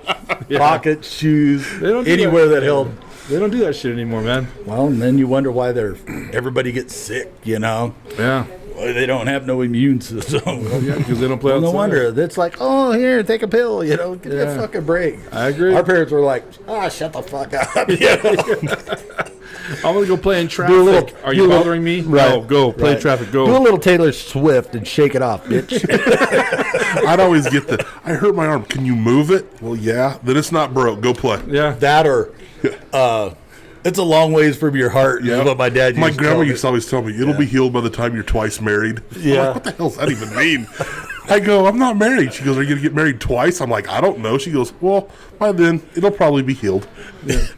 Pockets, shoes, don't do anywhere that. that held. They don't do that shit anymore, man. Well, and then you wonder why everybody gets sick, Yeah. Why they don't have no immune system. Yeah, because they don't play outside. No wonder. It's like, oh, here, take a pill, get a fucking break. I agree. Our parents were like, shut the fuck up. I'm going to go play in traffic. Do a little- Are you bothering me? Right. No, go. Play Right. traffic, go. Do a little Taylor Swift and shake it off, bitch. I'd always get I hurt my arm. Can you move it? Well, yeah. Then it's not broke. Go play. Yeah. That or it's a long ways from your heart. Yeah. Is what my dad used My to grandma tell me. used to always tell me, it'll be healed by the time you're twice married. I'm Yeah. like, what the hell does that even mean? I go, I'm not married. She goes, are you going to get married twice? I'm like, I don't know. She goes, well, by then, it'll probably be healed.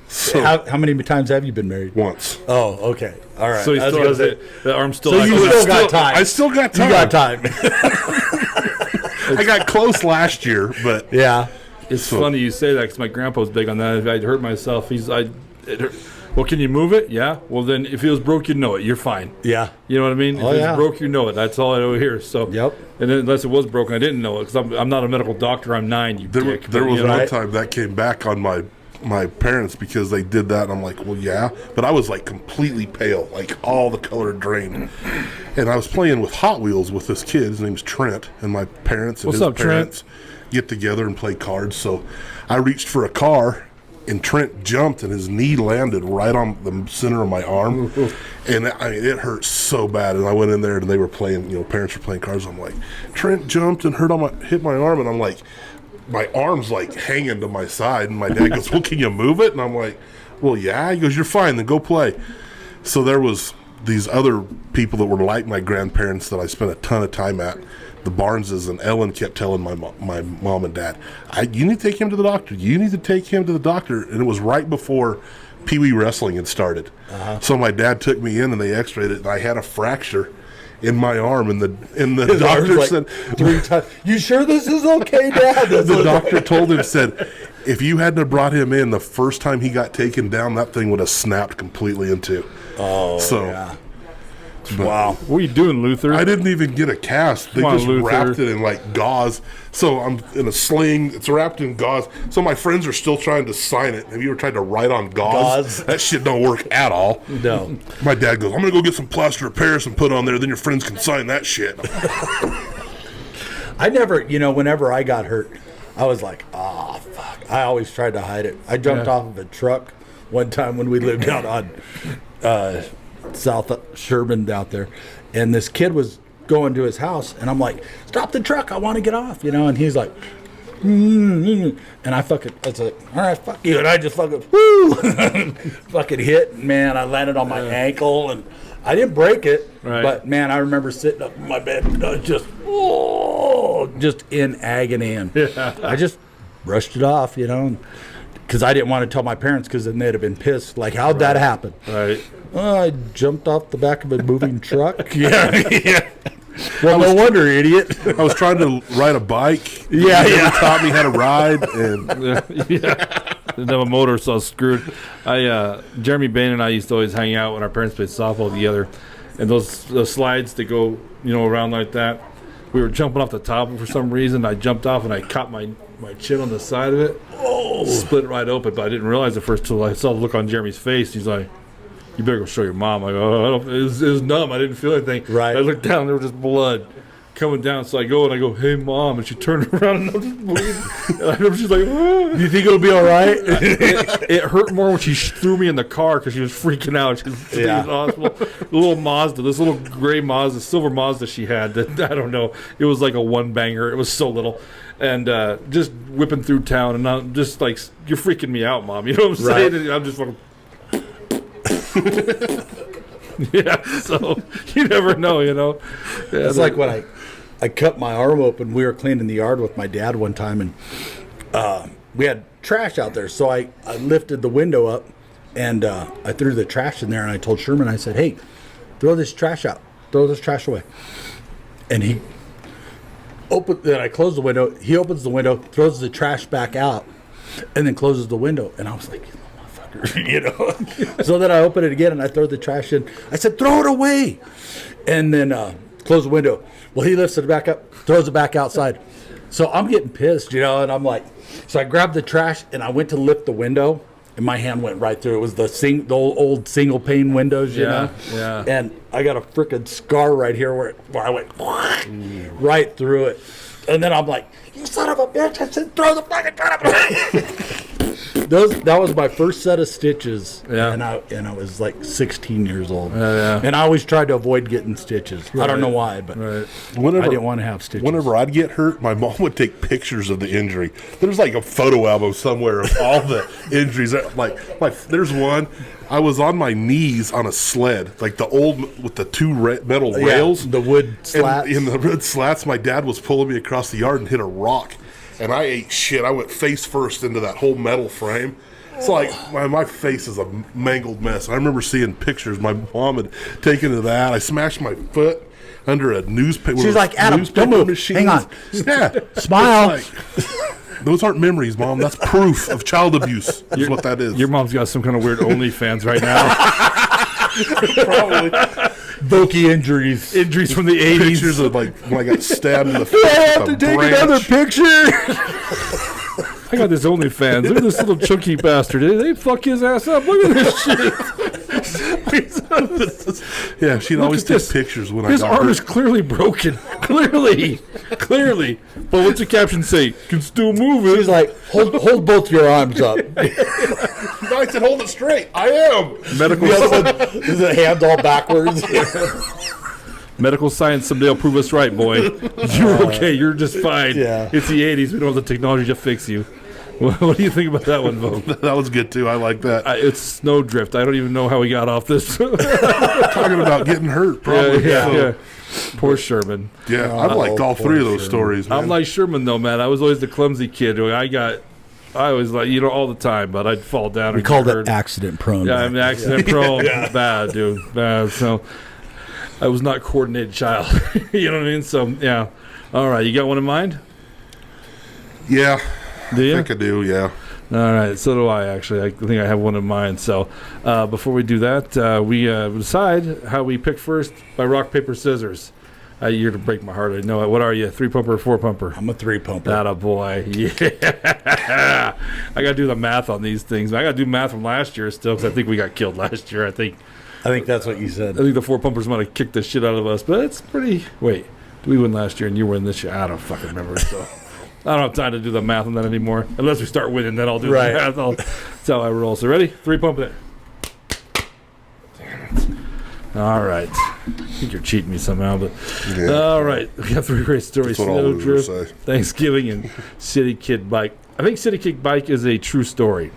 So, How many times have you been married? once. Oh, okay. All right. So he I was still gonna has say- it. The arm's still So active. you still got time. I still got time. You got time. I got close last year, but Yeah. It's funny you say that because my grandpa was big on that. If I'd hurt myself, it hurt. Well, can you move it? Yeah. Well, then if it was broke, you know it. You're fine. Yeah. You know what I mean? Oh, if yeah. it's broke, you know it. That's all I know here. So. Yep. And then, unless it was broken, I didn't know it because I'm not a medical doctor. I'm 9. You there dick. was But, you know, one time that came back on my parents because they did that. And I'm like, well, yeah. But I was like completely pale, like all the color drained. And I was playing with Hot Wheels with this kid. His name's Trent. And my parents and What's his up, Trent? parents get together and play cards. So I reached for a car. And Trent jumped, and his knee landed right on the center of my arm, and it hurt so bad. And I went in there, and they were playing. Parents were playing cards. I'm like, Trent jumped and hit my arm, and I'm like, my arm's like hanging to my side. And my dad goes, "Well, can you move it?" And I'm like, "Well, yeah." He goes, "You're fine. Then go play." So there was these other people that were like my grandparents that I spent a ton of time at. The Barneses, and Ellen kept telling my mom and dad, you need to take him to the doctor. You need to take him to the doctor. And it was right before Pee Wee Wrestling had started. So my dad took me in and they x-rayed it, and I had a fracture in my arm. And the doctor said, 3 times. You sure this is okay, Dad? the doctor told him, said, if you hadn't have brought him in the first time he got taken down, that thing would have snapped completely in two. Oh, So, yeah. but Wow. What are you doing, Luther? I didn't even get a cast. They Come on, just Luther. wrapped it in like gauze. So I'm in a sling. It's wrapped in gauze. So my friends are still trying to sign it. Have you ever tried to write on gauze? Gauze? That shit don't work at all. No. My dad goes, I'm going to go get some plaster of Paris and put on there. Then your friends can sign that shit. I never, whenever I got hurt, I was like, fuck. I always tried to hide it. I jumped off of a truck one time when we lived out on South Sherman out there. And this kid was going to his house. And I'm like, stop the truck. I want to get off, And he's like, and I was like, all right, fuck you. And I just fucking, fucking hit. And, man, I landed on my ankle. And I didn't break it. Right. But, man, I remember sitting up in my bed and I was just in agony. And I just brushed it off, because I didn't want to tell my parents because then they'd have been pissed. Like, how'd that happen? Right. I jumped off the back of a moving truck. Yeah. Well, no wonder, idiot. I was trying to ride a bike. Yeah, They never yeah. taught me how to ride. And Didn't have a motor, so I was screwed. Jeremy Bain and I used to always hang out when our parents played softball together, and those slides that go, around like that. we were jumping off the top, and for some reason I jumped off and I caught my chin on the side of it. Split it right open, but I didn't realize at first till I saw the look on Jeremy's face. He's like, "You better go show your mom." I go, it was numb. I didn't feel anything. Right. I looked down, and there was just blood coming down. So I go, "Hey, Mom," and she turned around and I'm just bleeding. And I remember she's like, "Do you think it'll be all right?" It hurt more when she threw me in the car because she was freaking out. She was in the hospital. The little Mazda, this little gray Mazda, silver Mazda she had. That, I don't know. It was like a one banger. It was so little. And just whipping through town, and I'm just like, "You're freaking me out, Mom." You know what I'm saying? And I'm just fucking. Yeah, so you never know, Yeah, It's like when I cut my arm open. We were cleaning the yard with my dad one time, and we had trash out there. So I lifted the window up, and I threw the trash in there, and I told Sherman, I said, "Hey, throw this trash out. Throw this trash away." And he then I closed the window. He opens the window, throws the trash back out, and then closes the window. And I was like, "Motherfucker," So then I open it again, and I throw the trash in. I said, "Throw it away," and then close the window. Well, he lifts it back up, throws it back outside. So I'm getting pissed, and I'm like, so I grabbed the trash and I went to lift the window, and my hand went right through. It was the old single pane windows, Yeah. And I got a freaking scar right here where I went right through it. And then I'm like, "You son of a bitch!" I said, "Throw the fucking trash." That was my first set of stitches, and I was like 16 years old, and I always tried to avoid getting stitches. I don't know why, but I didn't want to have stitches. Whenever I'd get hurt, my mom would take pictures of the injury. There's like a photo album somewhere of all the injuries. There's one. I was on my knees on a sled, like the old with the two metal rails, the wood slats. And in the wood slats, my dad was pulling me across the yard and hit a rock. And I ate shit. I went face first into that whole metal frame. It's like my face is a mangled mess. I remember seeing pictures my mom had taken of that. I smashed my foot under a newspaper. She's like, "Adam, don't move. Machines. Hang on. Yeah. Smile." Those aren't memories, Mom. That's proof of child abuse. That's what that is. Your mom's got some kind of weird OnlyFans right now. Probably. Bulky injuries From the 80s. Pictures of like when I got stabbed in the face. I have to take another picture. I got this OnlyFans. Look at this little chunky bastard. They fuck his ass up. Look at this shit. Yeah, she'd always take pictures when his I got arm hurt. is clearly broken. Clearly. But what's the caption say? Can still move it. She's like, hold both your arms up. No, I said hold it straight. I am. Medical The hands all backwards. Medical science someday will prove us right, boy. You're okay. You're just fine. Yeah. It's the 80s. We don't have the technology to fix you. What do you think about that one, Bo? That was good too. I like that. It's snowdrift. I don't even know how we got off this. Talking about getting hurt, probably. Yeah. Poor Sherman. Yeah, I liked all three of those stories, man. I'm like Sherman, though, man. I was always the clumsy kid. I was like, all the time, but I'd fall down. We called it accident prone. Yeah, I'm accident prone. Bad, dude. Bad. So I was not a coordinated child. You know what I mean? So, yeah. All right. You got one in mind? Yeah. Do you? I think I do, yeah. All right, so do I, actually. I think I have one in mind. So before we do that, we decide how we pick first by rock, paper, scissors. You're to break my heart. I know it. What are you, 3-pumper or 4-pumper? I'm a 3-pumper. Atta boy. Yeah. I got to do the math on these things. I got to do math from last year still because I think we got killed last year. I think that's what you said. I think the 4-pumpers might have kicked the shit out of us, but it's pretty... Wait, did we win last year and you win this year? I don't fucking remember, so... I don't have time to do the math on that anymore. Unless we start winning, then I'll do the math. That's how I roll. So ready? 3-pump it. Damn it. All right. I think you're cheating me somehow, but all right. We got 3 great stories. That's what all losers say. Thanksgiving, and City Kid Bike. I think City Kid Bike is a true story.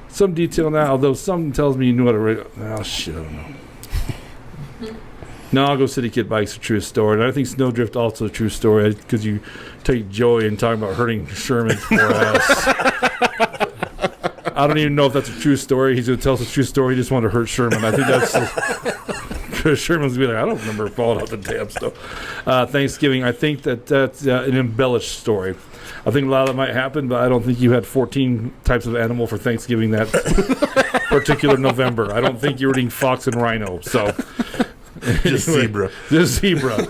Some detail now, although some tells me you knew how to... Oh, shit, I don't know. No, I'll go City Kid Bike's a true story. And I think Snowdrift also a true story because you take joy in talking about hurting Sherman's poor ass. I don't even know if that's a true story. He's going to tell us a true story. He just wanted to hurt Sherman. I think that's because Sherman's going to be like, I don't remember falling out the damn stuff. Thanksgiving, I think that's an embellished story. I think a lot of that might happen, but I don't think you had 14 types of animal for Thanksgiving that particular November. I don't think you were eating fox and rhino. So... Just zebra. Just zebra.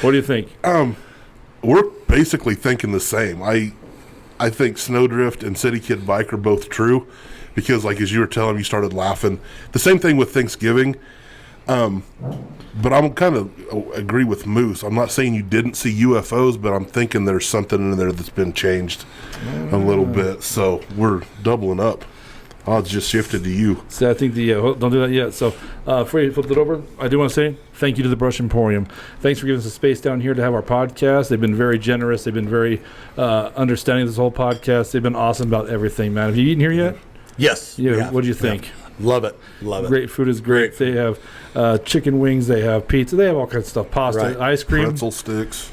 What do you think? We're basically thinking the same. I think Snowdrift and City Kid Bike are both true because, like, as you were telling me, you started laughing. The same thing with Thanksgiving. But I'm kind of agree with Moose. I'm not saying you didn't see UFOs, but I'm thinking there's something in there that's been changed a little bit. So we're doubling up. Odds just shifted to you. So I think don't do that yet. So before you flip it over, I do want to say thank you to the Brush Emporium. Thanks for giving us a space down here to have our podcast. They've been very generous. They've been very understanding of this whole podcast. They've been awesome about everything, man. Have you eaten here yet? Yes. Yeah. What do you think? Yeah. Love it. Great food is great. They have chicken wings. They have pizza. They have all kinds of stuff. Pasta, ice cream. Pretzel sticks.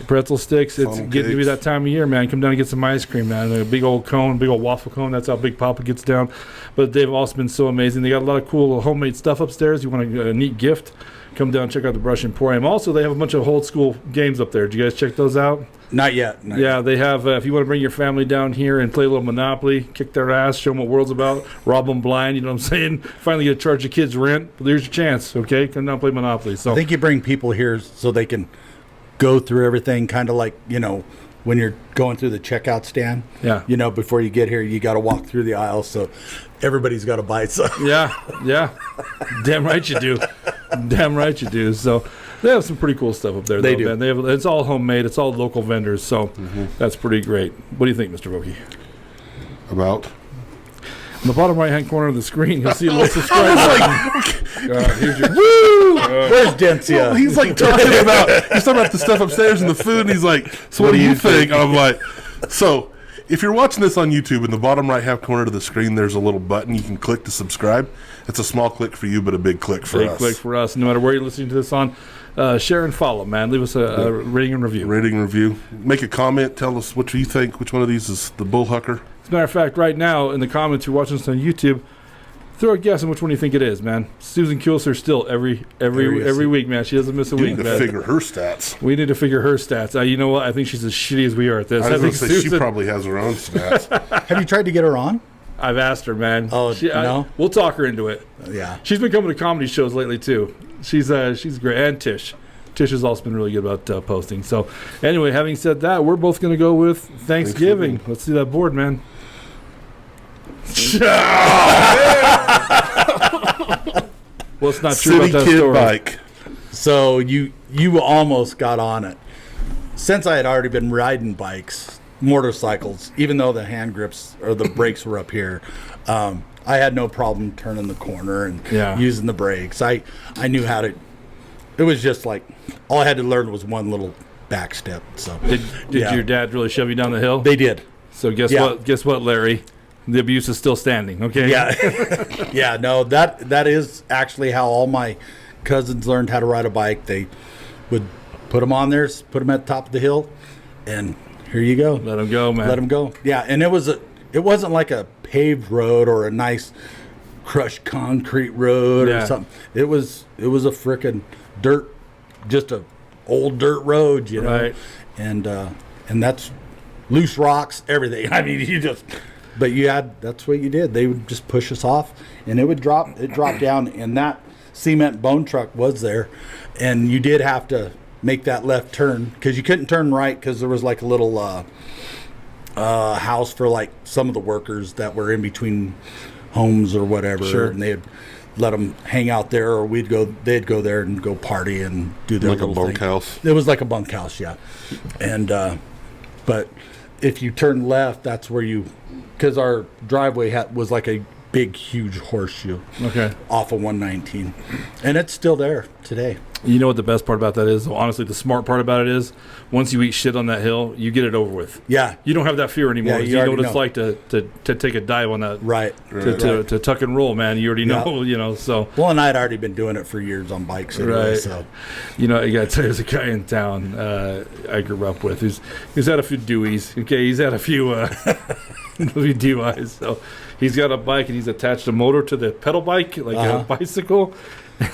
It's getting to be that time of year, man. Come down and get some ice cream, man. A big old cone, big old waffle cone. That's how Big Papa gets down. But they've also been so amazing. They got a lot of cool homemade stuff upstairs. You want a neat gift, come down and check out the Brush Emporium. Also, they have a bunch of old school games up there. Did you guys check those out? Not yet. They have, if you want to bring your family down here and play a little Monopoly, kick their ass, show them what world's about, rob them blind, you know what I'm saying? Finally get to charge your kids rent. Well, there's your chance, okay? Come down and play Monopoly. So I think you bring people here so they can go through everything, kind of like, when you're going through the checkout stand. Yeah. Before you get here, you got to walk through the aisles, so everybody's got to buy something. Yeah. Damn right you do. So they have some pretty cool stuff up there. They do. Man. It's all homemade. It's all local vendors. So that's pretty great. What do you think, Mr. Vokey? About? In the bottom right-hand corner of the screen, you'll see a little subscribe button. Here's your woo! Where's Dempsey? Well, he's like talking about the stuff upstairs and the food, and he's like, so what do you think? And I'm like, so if you're watching this on YouTube, in the bottom right-hand corner of the screen, there's a little button you can click to subscribe. It's a small click for you, but a big click for us. Big click for us. No matter where you're listening to this on, share and follow, man. Leave us a rating and review. Rating and review. Make a comment. Tell us what you think. Which one of these is the Bullhucker? As a matter of fact, right now, in the comments, you're watching this on YouTube, throw a guess on which one you think it is, man. Susan Kilser still every week, man. She doesn't miss a week, man. We need to figure her stats. We need to figure her stats. You know what? I think she's as shitty as we are at this. I was going to say, she probably has her own stats. Have you tried to get her on? I've asked her, man. Oh, no? We'll talk her into it. Yeah. She's been coming to comedy shows lately, too. She's great. And Tish. Tish has also been really good about posting. So, anyway, having said that, we're both going to go with Thanksgiving. Let's see that board, man. Well, it's not true about that story. Bike. So you almost got on it. Since I had already been riding bikes, motorcycles, even though the hand grips or the brakes were up here, I had no problem turning the corner and using the brakes. I knew how to. It was just like all I had to learn was one little back step. So did your dad really shove you down the hill? They did. So guess what? Guess what, Larry? The abuse is still standing. Okay. Yeah. Yeah. No, that is actually how all my cousins learned how to ride a bike. They would put them on there, put them at the top of the hill, and here you go. Let them go, man. Let them go. Yeah, and it wasn't like a paved road or a nice crushed concrete road or something. It was a frickin' dirt, just a old dirt road, you know. Right. And that's loose rocks, everything. I mean, that's what you did. They would just push us off, and it dropped down, and that cement bone truck was there, and you did have to make that left turn because you couldn't turn right because there was like a little house for like some of the workers that were in between homes or whatever. Sure. And they'd let them hang out there, or they'd go there and go party and do their like a little bunkhouse. thing. It was like a bunkhouse, yeah. And but if you turn left, that's where because our driveway was like a big, huge horseshoe. Okay. Off of 119, and it's still there today. You know what the best part about that is? Well, honestly, the smart part about it is once you eat shit on that hill, you get it over with. Yeah. You don't have that fear anymore. Yeah, you know what it's like to take a dive on that. Right. To tuck and roll, man. You already know, you know, so. Well, and I'd already been doing it for years on bikes anyway, right. So. You know, you got to tell you, there's a guy in town I grew up with who's had a few Deweys. Okay, he's had a few DUIs. So he's got a bike and he's attached a motor to the pedal bike, like a bicycle.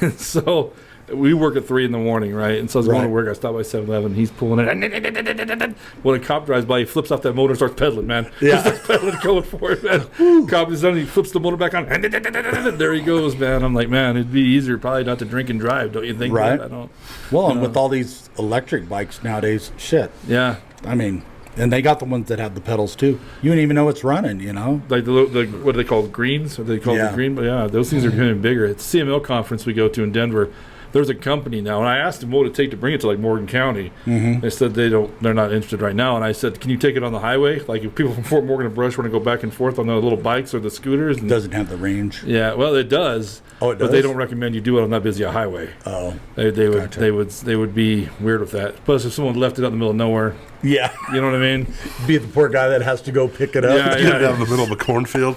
And so we work at 3 a.m, right? And so I was going to work. I stopped by 7-Eleven. He's pulling it. When a cop drives by, he flips off that motor and starts pedaling, man. Yeah. He starts pedaling, going for it, man. Cop is done. He flips the motor back on. There he goes, man. I'm like, man, it'd be easier probably not to drink and drive, don't you think? Right. Man? I don't. Well, and with all these electric bikes nowadays, shit. Yeah. I mean, and they got the ones that have the pedals too. You don't even know it's running, you know. Like the what are they called? Greens? Are they called the green? But yeah, those things are getting bigger. At the CML conference we go to in Denver, there's a company now, and I asked them what would it take to bring it to like Morgan County. They said they're not interested right now. And I said, can you take it on the highway? Like if people from Fort Morgan and Brush want to go back and forth on the little bikes or the scooters. It doesn't have the range. Yeah, well, it does. Oh, it does. But they don't recommend you do it on that busy a highway. Oh, they gotcha. would be weird with that. Plus, if someone left it out in the middle of nowhere, yeah. you know what I mean? Be the poor guy that has to go pick it up. Yeah, Get it out in the middle of a cornfield.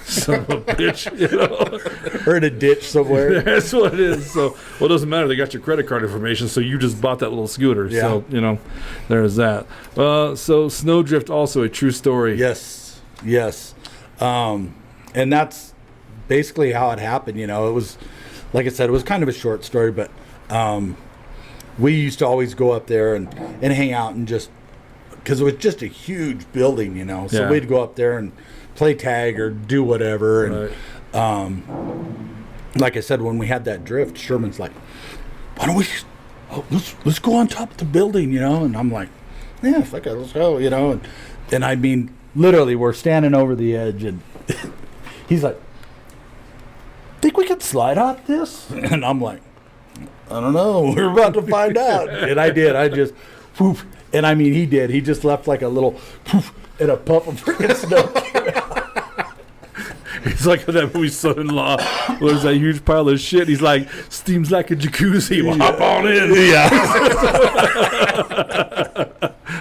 Son of a bitch, you know. Or in a ditch somewhere. That's what it is. So, well, it doesn't matter. They got your credit card information, so you just bought that little scooter. Yeah. So, you know, there's that. So, Snowdrift, also a true story. Yes. And that's basically how it happened. You know, it was, like I said, it was kind of a short story, but we used to always go up there and hang out and just, because it was just a huge building, you know. So Yeah. we'd go up there and play tag or do whatever. And like I said, when we had that drift, Sherman's like, why don't we, let's go on top of the building, you know? And I'm like, yeah, fuck it, let's go, you know? And I mean, literally, we're standing over the edge, and he's like, think we could slide off this? And I'm like, I don't know. We're about to find out. And I did. I just, poof. And I mean, he did. He just left like a little poof and a puff of freaking snow. It's like that movie Son-in-Law, where there's that huge pile of shit. He's like, steams like a jacuzzi. Well, hop on in. Yeah.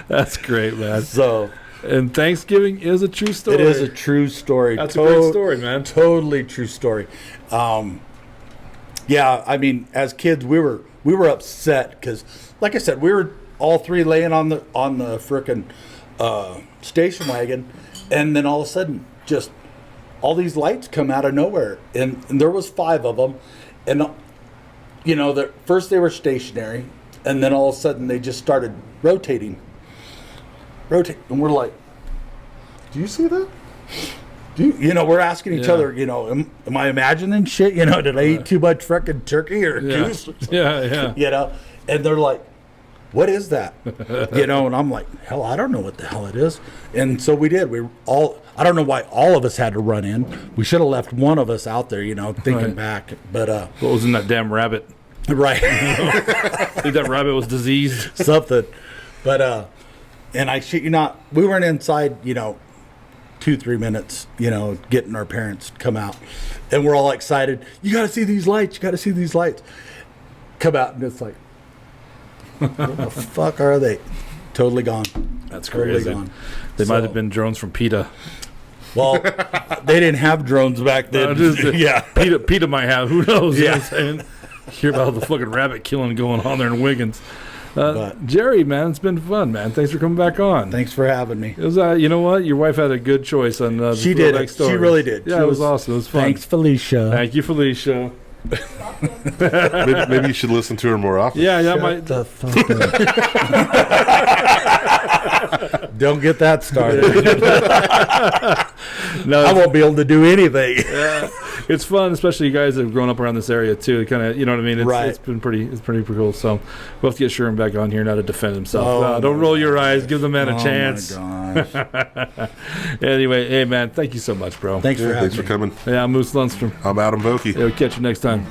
That's great, man. So, And Thanksgiving is a true story. it is a true story. That's a great story, man. Totally true story. Yeah, I mean, as kids, we were upset because, like I said, we were all three laying on the frickin' station wagon, and then all of a sudden, just all these lights come out of nowhere, and there was 5 of them, and you know, first they were stationary, and then all of a sudden they just started rotating, and we're like, do you see that? You know, we're asking each other, you know, am I imagining shit? You know, did I eat too much frickin' turkey or goose? Yeah. You know, and they're like, what is that? You know, and I'm like, hell, I don't know what the hell it is. And so we did. I don't know why all of us had to run in. We should have left one of us out there, you know, thinking back. But What was in that damn rabbit? right. I think that rabbit was diseased. Something. But and I shit you not, we weren't inside, you know, 2-3 minutes, you know, getting our parents to come out, and we're all excited. You got to see these lights. You got to see these lights. Come out, and it's like, what the fuck are they? Totally gone. That's Totally crazy. gone. They might So- have been drones from PETA. Well, they didn't have drones back then. Yeah. PETA might have. Who knows? You know Yeah. what I'm saying? Hear about the fucking rabbit killing going on there in Wiggins. But- Jerry, man, it's been fun, man. Thanks for coming back on. Thanks for having me. It was, you know what? Your wife had a good choice on the She did. throwback stories. She really did. Yeah, She it was awesome. It was fun. Thanks, Felicia. Thank you, Felicia. Maybe you should listen to her more often. Yeah, that Shut might. the fuck up. Don't get that started. No, I won't be able to do anything. it's fun, especially you guys that have grown up around this area too. Kind of, you know what I mean? It's, Right. It's pretty cool. So we'll have to get Sherman back on here now to defend himself. Oh, Don't roll your eyes. Give the man a chance. Oh my gosh. Anyway, hey man, thank you so much, bro. Thanks for having Thanks for me. coming. Yeah, I'm Moose Lundstrom. I'm Adam Vokey. Yeah, we'll catch you next time.